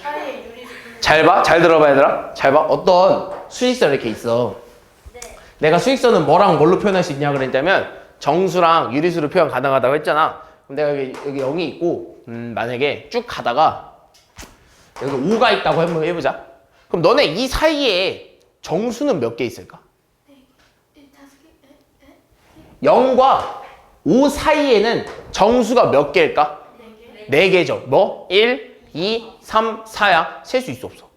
사이에 유리수. 잘 봐. 잘 들어봐, 얘들아. 잘 봐. 어떤 수직선 이렇게 있어. 내가 수직선은 뭐랑 뭘로 표현할 수 있냐 그랬냐면 정수랑 유리수로 표현 가능하다고 했잖아. 그럼 내가 여기 0이 있고 만약에 쭉 가다가 여기 5가 있다고 한번 해보자. 그럼 너네 이 사이에 정수는 몇 개 있을까? 0과 5 사이에는 정수가 몇 개일까? 4개죠. 뭐? 1, 2, 3, 4야. 셀 수 있어, 없어?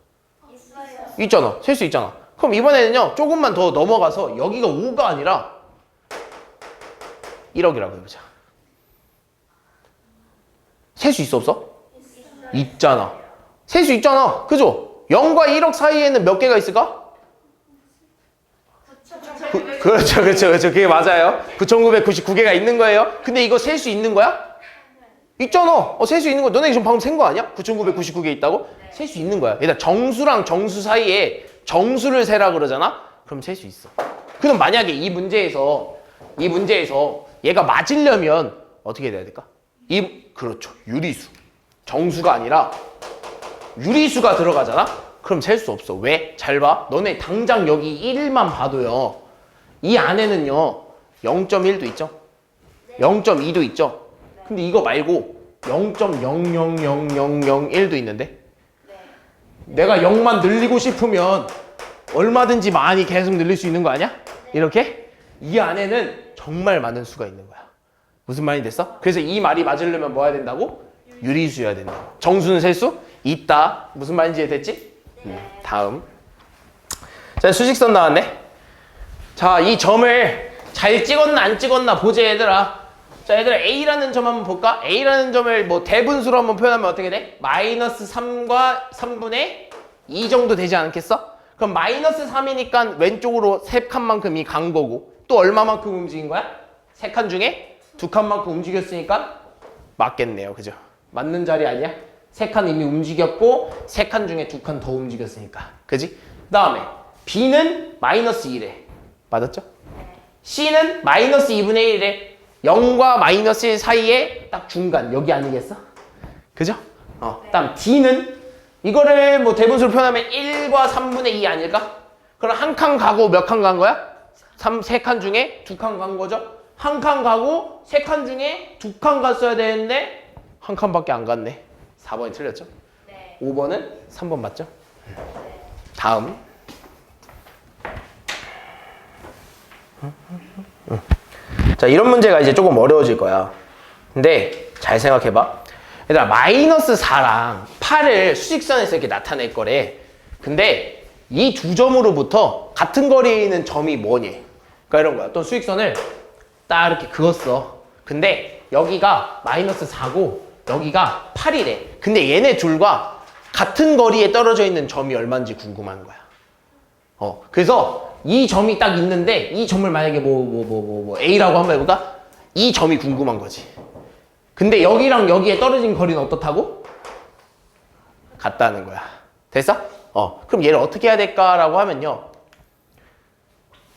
있잖아. 셀 수 있잖아. 그럼 이번에는요, 조금만 더 넘어가서 여기가 5가 아니라 1억이라고 해보자. 셀 수 있어, 없어? 있잖아. 셀 수 있잖아. 그죠? 0과 1억 사이에는 몇 개가 있을까? 그렇죠. 그게 맞아요. 9,999개가 있는 거예요. 근데 이거 셀 수 있는 거야? 있잖아. 셀 수 있는 거. 너네 지금 방금 센 거 아니야? 9,999개 있다고? 셀 수 있는 거야. 일단 정수랑 정수 사이에 정수를 세라 그러잖아? 그럼 셀 수 있어. 그럼 만약에 이 문제에서 얘가 맞으려면 어떻게 돼야 될까? 그렇죠. 유리수. 정수가 아니라 유리수가 들어가잖아? 그럼 셀 수 없어. 왜? 잘 봐. 너네 당장 여기 1만 봐도요. 이 안에는요. 0.1도 있죠? 0.2도 있죠? 근데 이거 말고 0.000001도 있는데? 내가 0만 늘리고 싶으면 얼마든지 많이 계속 늘릴 수 있는 거 아니야? 이렇게? 이 안에는 정말 많은 수가 있는 거야. 무슨 말이 됐어? 그래서 이 말이 맞으려면 뭐 해야 된다고? 유리수여야 된다. 정수는 셀 수 있다. 무슨 말인지 이해됐지? 다음. 자, 수직선 나왔네. 자, 이 점을 잘 찍었나 안 찍었나 보자 얘들아. 자, 얘들아 A라는 점 한번 볼까? A라는 점을 뭐 대분수로 한번 표현하면 어떻게 돼? 마이너스 3과 3분의 2 정도 되지 않겠어? 그럼 마이너스 3이니까 왼쪽으로 3칸만큼이 간 거고 또 얼마만큼 움직인 거야? 3칸 중에 2칸만큼 움직였으니까 맞겠네요. 그죠? 맞는 자리 아니야? 3칸 이미 움직였고 3칸 중에 2칸 더 움직였으니까. 그지? 그 다음에 B는 마이너스 1에 맞았죠? C는 마이너스 2분의 1에 0과 마이너스 1 사이에 딱 중간 여기 아니겠어? 그죠? 그다음 D는 이거를 뭐 대분수로 표현하면 1과 3분의 2 아닐까? 그럼 한 칸 가고 몇 칸 간 거야? 3칸 중에 2칸 간 거죠? 한 칸 가고 3칸 중에 2칸 갔어야 되는데 한 칸밖에 안 갔네. 4번이 틀렸죠? 네. 5번은 3번 맞죠? 다음. 자, 이런 문제가 이제 조금 어려워질 거야. 근데 잘 생각해봐. 얘들아, 마이너스 4랑 8을 수직선에서 이렇게 나타낼 거래. 근데 이 두 점으로부터 같은 거리에 있는 점이 뭐니? 그러니까 이런 거야. 또 수직선을 딱 이렇게 그었어. 근데 여기가 마이너스 4고 여기가 8이래. 근데 얘네 둘과 같은 거리에 떨어져 있는 점이 얼마인지 궁금한 거야. 그래서 이 점이 딱 있는데 이 점을 만약에 A라고 한번 해볼까? 이 점이 궁금한 거지. 근데 여기랑 여기에 떨어진 거리는 어떻다고? 같다는 거야. 됐어? 그럼 얘를 어떻게 해야 될까라고 하면요.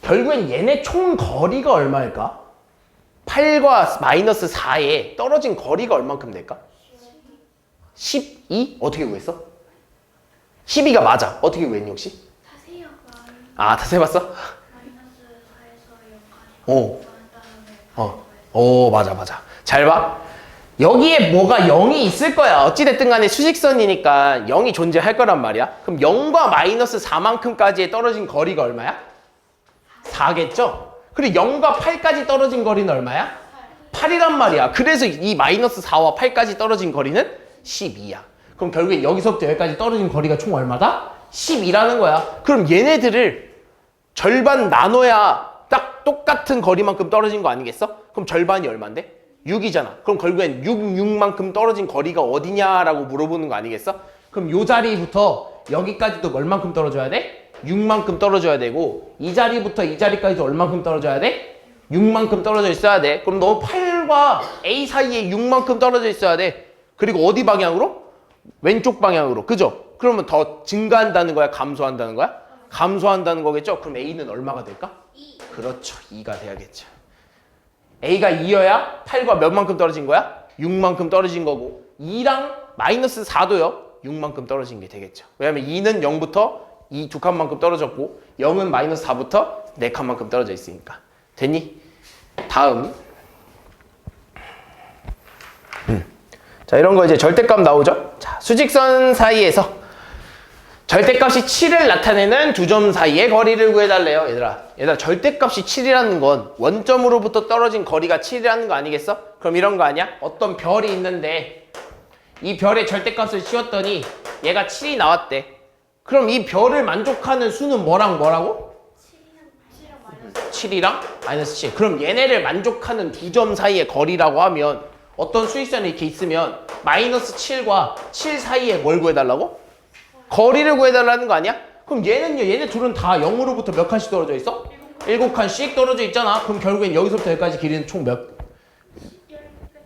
결국엔 얘네 총 거리가 얼마일까? 8과 마이너스 4에 떨어진 거리가 얼만큼 될까? 12? 어떻게 구했어? 12가 맞아. 어떻게 구했니 혹시? 다세요가 다시 해봤어? 마이너스 4에서 0까지 맞아. 잘 봐. 여기에 뭐가 0이 있을 거야. 어찌됐든 간에 수직선이니까 0이 존재할 거란 말이야. 그럼 0과 마이너스 4만큼까지의 떨어진 거리가 얼마야? 4겠죠? 그리고 0과 8까지 떨어진 거리는 얼마야? 8이란 말이야. 그래서 이 마이너스 4와 8까지 떨어진 거리는 12야. 그럼 결국에 여기서부터 여기까지 떨어진 거리가 총 얼마다? 12라는 거야. 그럼 얘네들을 절반 나눠야 딱 똑같은 거리만큼 떨어진 거 아니겠어? 그럼 절반이 얼만데? 6이잖아. 그럼 결국엔 6만큼 떨어진 거리가 어디냐라고 물어보는 거 아니겠어? 그럼 요 자리부터 여기까지도 얼만큼 떨어져야 돼? 6만큼 떨어져야 되고 이 자리부터 이 자리까지도 얼만큼 떨어져야 돼? 6만큼 떨어져 있어야 돼. 그럼 너 8과 A 사이에 6만큼 떨어져 있어야 돼. 그리고 어디 방향으로? 왼쪽 방향으로. 그죠? 그러면 더 증가한다는 거야? 감소한다는 거야? 감소한다는 거겠죠? 그럼 A는 얼마가 될까? 2. 그렇죠. 2가 돼야겠죠. A가 2여야 8과 몇만큼 떨어진 거야? 6만큼 떨어진 거고 2랑 마이너스 4도요. 6만큼 떨어진 게 되겠죠. 왜냐면 2는 0부터 이 두 칸만큼 떨어졌고 0은 마이너스 4부터 4칸만큼 떨어져 있으니까. 됐니? 다음. 자, 이런 거 이제 절대값 나오죠? 자, 수직선 사이에서 절대값이 7을 나타내는 두 점 사이의 거리를 구해달래요. 얘들아 절대값이 7이라는 건 원점으로부터 떨어진 거리가 7이라는 거 아니겠어? 그럼 이런 거 아니야? 어떤 별이 있는데 이 별의 절대값을 치웠더니 얘가 7이 나왔대. 그럼 이 별을 만족하는 수는 뭐랑 뭐라고? 7이랑 마이너스 7. 그럼 얘네를 만족하는 두 점 사이의 거리라고 하면 어떤 수직선이 이렇게 있으면 마이너스 7과 7 사이에 뭘 구해달라고? 거리를 구해달라는 거 아니야? 그럼 얘네 둘은 다 0으로부터 몇 칸씩 떨어져 있어? 7칸씩 떨어져 있잖아. 그럼 결국엔 여기서부터 여기까지 길이는 총 몇?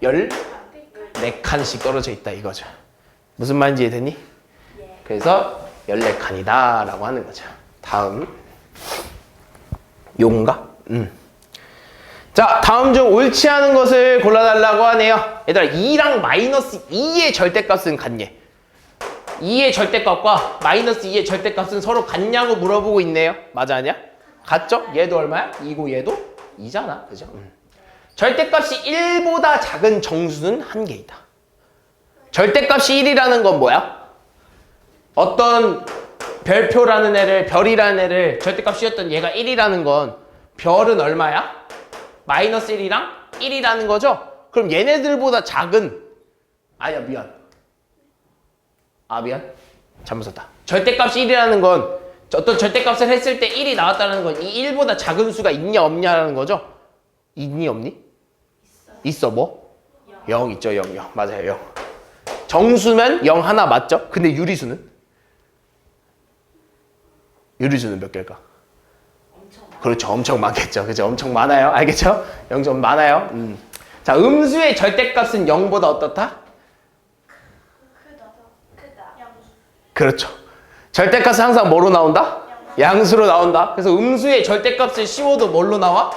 14칸씩 떨어져 있다 이거죠. 무슨 말인지 이해됐니? 그래서 14칸이다 라고 하는 거죠. 다음. 요건가? 자, 다음 중 옳지 않은 것을 골라달라고 하네요. 얘들아 2랑 마이너스 2의 절대값은 같니? 2의 절대값과 마이너스 2의 절대값은 서로 같냐고 물어보고 있네요. 맞아 아니야? 같죠? 얘도 얼마야? 2고 얘도 2잖아. 그죠? 절대값이 1보다 작은 정수는 한 개이다. 절대값이 1이라는 건 뭐야? 어떤 별표라는 애를, 별이라는 애를 절대값이었던 얘가 1이라는 건 별은 얼마야? 마이너스 1이랑 1이라는 거죠? 그럼 얘네들보다 작은 아니야, 미안. 미안. 잘못 썼다. 절대값이 1이라는 건 어떤 절대값을 했을 때 1이 나왔다는 건 이 1보다 작은 수가 있냐 없냐라는 거죠? 있니 없니? 있어 뭐? 0 있죠. 0. 맞아요. 0. 정수면 0 하나 맞죠? 근데 유리수는? 유리수는 몇 개일까? 그렇죠. 엄청 많겠죠. 그죠? 엄청 많아요. 알겠죠? 0점 많아요. 자, 음수의 절대값은 0보다 어떻다? 크다. 양수. 그렇죠. 절대값은 항상 뭐로 나온다? 양수로 나온다. 그래서 음수의 절대값을 씌워도 뭘로 나와?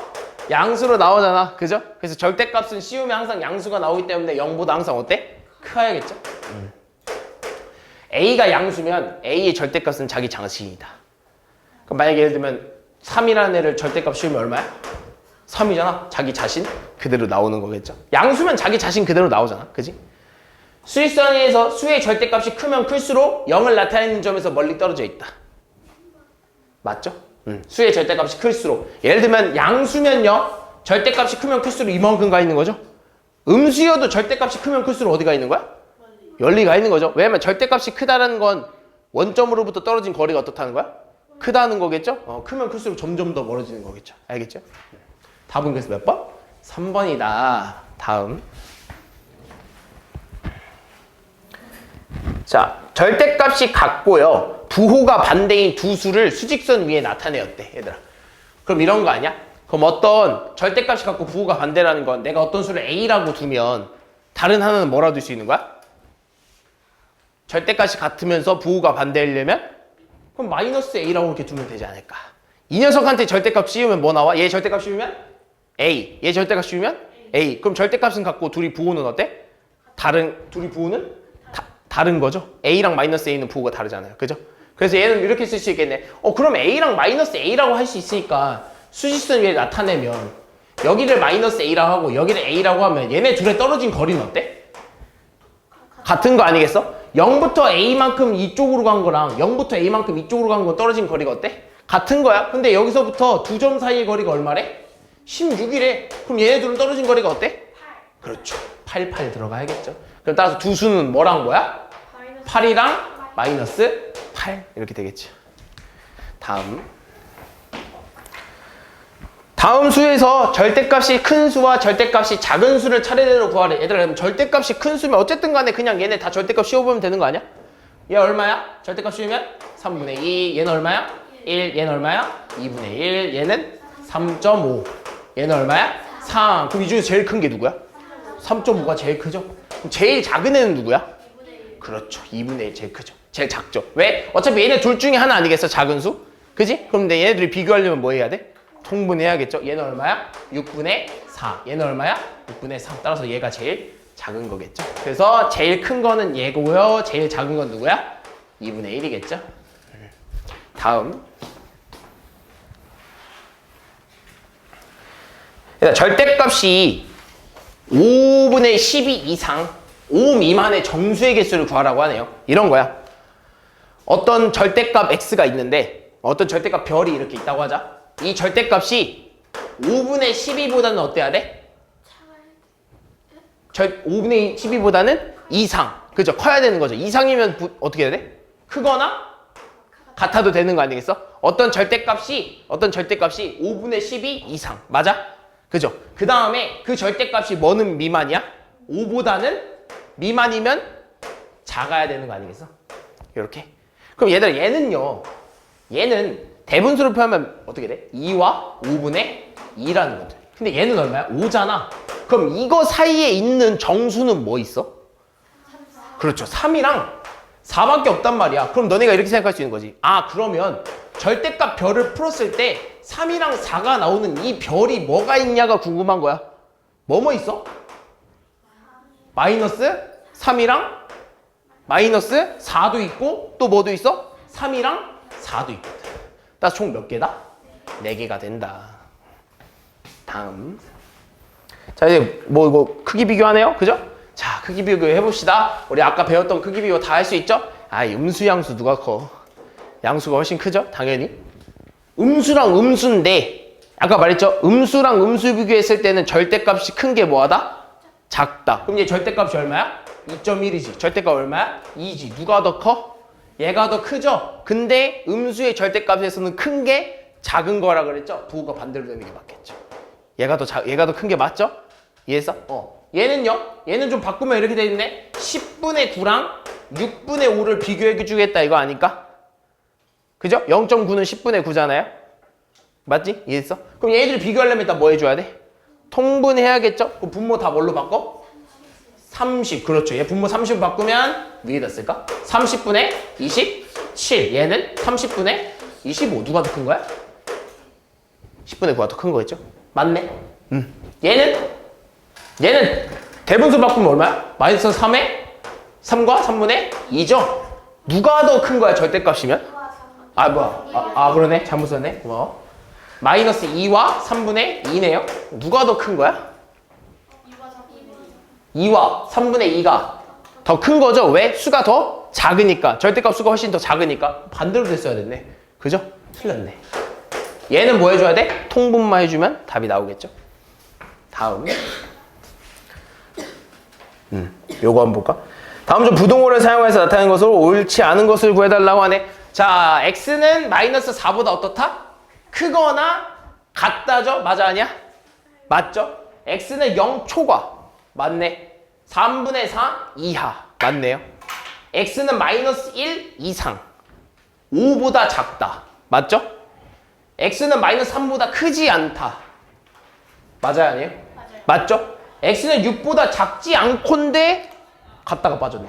양수로 나오잖아. 그죠? 그래서 절대값은 씌우면 항상 양수가 나오기 때문에 0보다 항상 어때? 커야겠죠? A가 양수면 A의 절대값은 자기 자신이다. 그럼 만약에 예를 들면 3이라는 애를 절대값 씌우면 얼마야? 3이잖아. 자기 자신 그대로 나오는 거겠죠. 양수면 자기 자신 그대로 나오잖아. 그지? 수직선에서 수의 절대값이 크면 클수록 0을 나타내는 점에서 멀리 떨어져 있다. 맞죠? 수의 절대값이 클수록. 예를 들면 양수면요. 절대값이 크면 클수록 이만큼 가 있는 거죠. 음수여도 절대값이 크면 클수록 어디가 있는 거야? 멀리 가 있는 거죠. 왜냐면 절대값이 크다는 건 원점으로부터 떨어진 거리가 어떻다는 거야? 크다는 거겠죠? 크면 클수록 점점 더 멀어지는 거겠죠. 알겠죠? 답은 그래서 몇 번? 3번이다. 다음. 자, 절대값이 같고요. 부호가 반대인 두 수를 수직선 위에 나타내었대, 얘들아. 그럼 이런 거 아니야? 그럼 어떤 절대값이 같고 부호가 반대라는 건 내가 어떤 수를 A라고 두면 다른 하나는 뭐라 둘 수 있는 거야? 절대값이 같으면서 부호가 반대이려면 그럼 마이너스 A라고 이렇게 두면 되지 않을까? 이 녀석한테 절대값 씌우면 뭐 나와? 얘 절대값 씌우면 A. 얘 절대값 씌우면 A. 그럼 절대값은 같고 둘이 부호는 어때? 둘이 부호는 다른 거죠. A랑 마이너스 A는 부호가 다르잖아요. 그죠? 그래서 얘는 이렇게 쓸 수 있겠네. 그럼 A랑 마이너스 A라고 할 수 있으니까 수직선 위에 나타내면 여기를 마이너스 A라고 하고 여기를 A라고 하면 얘네 둘의 떨어진 거리는 어때? 같은 거 아니겠어? 0부터 A만큼 이쪽으로 간 거랑 0부터 A만큼 이쪽으로 간 건 떨어진 거리가 어때? 같은 거야. 근데 여기서부터 두 점 사이의 거리가 얼마래? 16이래. 그럼 얘네 둘은 떨어진 거리가 어때? 8. 그렇죠. 8 들어가야겠죠. 그럼 따라서 두 수는 뭐랑 뭐야? 8이랑 마이너스 8 이렇게 되겠죠. 다음 수에서 절대값이 큰 수와 절대값이 작은 수를 차례대로 구하래. 얘들아, 그럼 절대값이 큰 수면 어쨌든 간에 그냥 얘네 다 절대값 씌워보면 되는 거 아니야? 얘 얼마야? 절대값 씌우면 3분의 2. 얘는 얼마야? 1. 얘는 얼마야? 2분의 1. 얘는 3.5. 얘는 얼마야? 3. 그럼 이 중에서 제일 큰 게 누구야? 3.5가 제일 크죠? 그럼 제일 작은 애는 누구야? 2분의 1. 그렇죠. 2분의 1 제일 크죠. 제일 작죠. 왜? 어차피 얘네 둘 중에 하나 아니겠어? 작은 수? 그지? 그럼 근데 얘네들이 비교하려면 뭐 해야 돼? 통분해야겠죠. 얘는 얼마야? 6분의 4. 얘는 얼마야? 6분의 3. 따라서 얘가 제일 작은 거겠죠. 그래서 제일 큰 거는 얘고요. 제일 작은 건 누구야? 2분의 1이겠죠. 다음. 절대값이 5분의 12 이상 5 미만의 정수의 개수를 구하라고 하네요. 이런 거야. 어떤 절대값 x가 있는데 어떤 절대값 별이 이렇게 있다고 하자. 이 절대값이 5분의 12보다는 어때야 돼? 5분의 12보다는 이상. 그죠? 커야 되는 거죠. 이상이면 어떻게 해야 돼? 크거나 같아도 되는 거 아니겠어? 어떤 절대값이 5분의 12 이상. 맞아? 그죠? 그 다음에 그 절대값이 뭐는 미만이야? 5보다는 미만이면 작아야 되는 거 아니겠어? 이렇게. 그럼 얘들아, 얘는 대분수로 표현하면 어떻게 돼? 2와 5분의 2라는 거죠. 근데 얘는 얼마야? 5잖아. 그럼 이거 사이에 있는 정수는 뭐 있어? 3, 그렇죠. 3이랑 4밖에 없단 말이야. 그럼 너네가 이렇게 생각할 수 있는 거지. 그러면 절대값 별을 풀었을 때 3이랑 4가 나오는 이 별이 뭐가 있냐가 궁금한 거야. 뭐 있어? 마이너스 3이랑 마이너스 4도 있고 또 뭐도 있어? 3이랑 4도 있거든. 따라서 총 몇 개다? 4개가 된다. 다음. 자, 이제 이거 크기 비교하네요. 그죠? 자, 크기 비교 해봅시다. 우리 아까 배웠던 크기 비교 다 할 수 있죠? 음수, 양수 누가 커? 양수가 훨씬 크죠? 당연히. 음수랑 음수인데 아까 말했죠? 음수랑 음수 비교했을 때는 절대값이 큰 게 뭐하다? 작다. 그럼 얘 절대값이 얼마야? 2.1이지. 절대값 얼마야? 2지. 누가 더 커? 얘가 더 크죠? 근데 음수의 절대값에서는 큰 게 작은 거라 그랬죠? 부호가 반대로 되는 게 맞겠죠. 얘가 더 큰 게 맞죠? 이해했어? 얘는요? 얘는 좀 바꾸면 이렇게 돼 있네. 10분의 9랑 6분의 5를 비교해 주겠다 이거 아닐까? 그죠? 0.9는 10분의 9잖아요? 맞지? 이해했어? 그럼 얘들을 비교하려면 일단 뭐 해줘야 돼? 통분해야겠죠? 그럼 분모 다 뭘로 바꿔? 30. 그렇죠. 얘 분모 30 바꾸면 위에다 쓸까? 30분의 27. 얘는 30분의 25. 누가 더 큰 거야? 10분의 9가 더 큰 거겠죠? 맞네. 얘는 대분수 바꾸면 얼마야? 마이너스 3에 3과 3분의 2죠? 누가 더 큰 거야? 절대값이면? 그러네. 잘못 썼네. 고마워. 마이너스 2와 3분의 2네요. 누가 더 큰 거야? 2와 3분의 2가 더 큰 거죠? 왜? 수가 더 작으니까. 절대값 수가 훨씬 더 작으니까. 반대로 됐어야 됐네. 그죠? 틀렸네. 얘는 뭐 해줘야 돼? 통분만 해주면 답이 나오겠죠? 다음. 요거 한번 볼까? 다음 중 부동호를 사용해서 나타낸 것으로 옳지 않은 것을 구해달라고 하네. 자, x는 마이너스 4보다 어떻다? 크거나 같다죠? 맞아 아니야? 맞죠? x는 0 초과. 맞네. 3분의 4 이하. 맞네요. x는 마이너스 1 이상. 5보다 작다. 맞죠? x는 마이너스 3보다 크지 않다. 맞아요 아니에요? 맞아요. 맞죠? x는 6보다 작지 않고인데 같다가 빠졌네.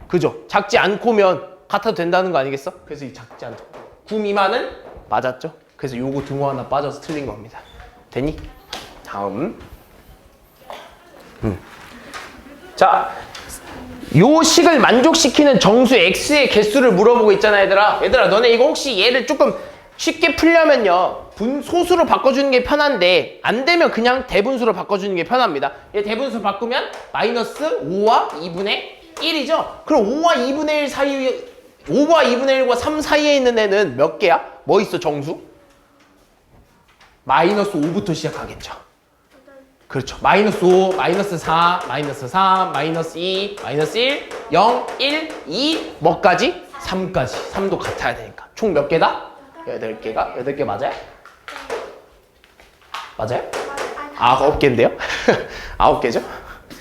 그죠? 작지 않고면 같아도 된다는 거 아니겠어? 그래서 이 작지 않고 9 미만은 맞았죠? 그래서 요거 등호 하나 빠져서 틀린 겁니다. 됐니? 다음. 자, 요 식을 만족시키는 정수 x의 개수를 물어보고 있잖아 얘들아. 얘들아 너네 이거 혹시 얘를 조금 쉽게 풀려면요 소수로 바꿔주는 게 편한데 안 되면 그냥 대분수로 바꿔주는 게 편합니다. 얘 대분수 바꾸면 마이너스 5와 2분의 1이죠. 그럼 5와 2분의 1 사이에 5와 2분의 1과 3 사이에 있는 애는 몇 개야? 뭐 있어 정수? 마이너스 5부터 시작하겠죠. 그렇죠. 마이너스 5, 마이너스 4, 마이너스 3, 마이너스 2, 마이너스 1, 0, 1, 2, 뭐까지? 3까지. 3도 같아야 되니까. 총 몇 개다? 8개가? 8개 맞아요? 맞아요? 9개인데요? 9개죠?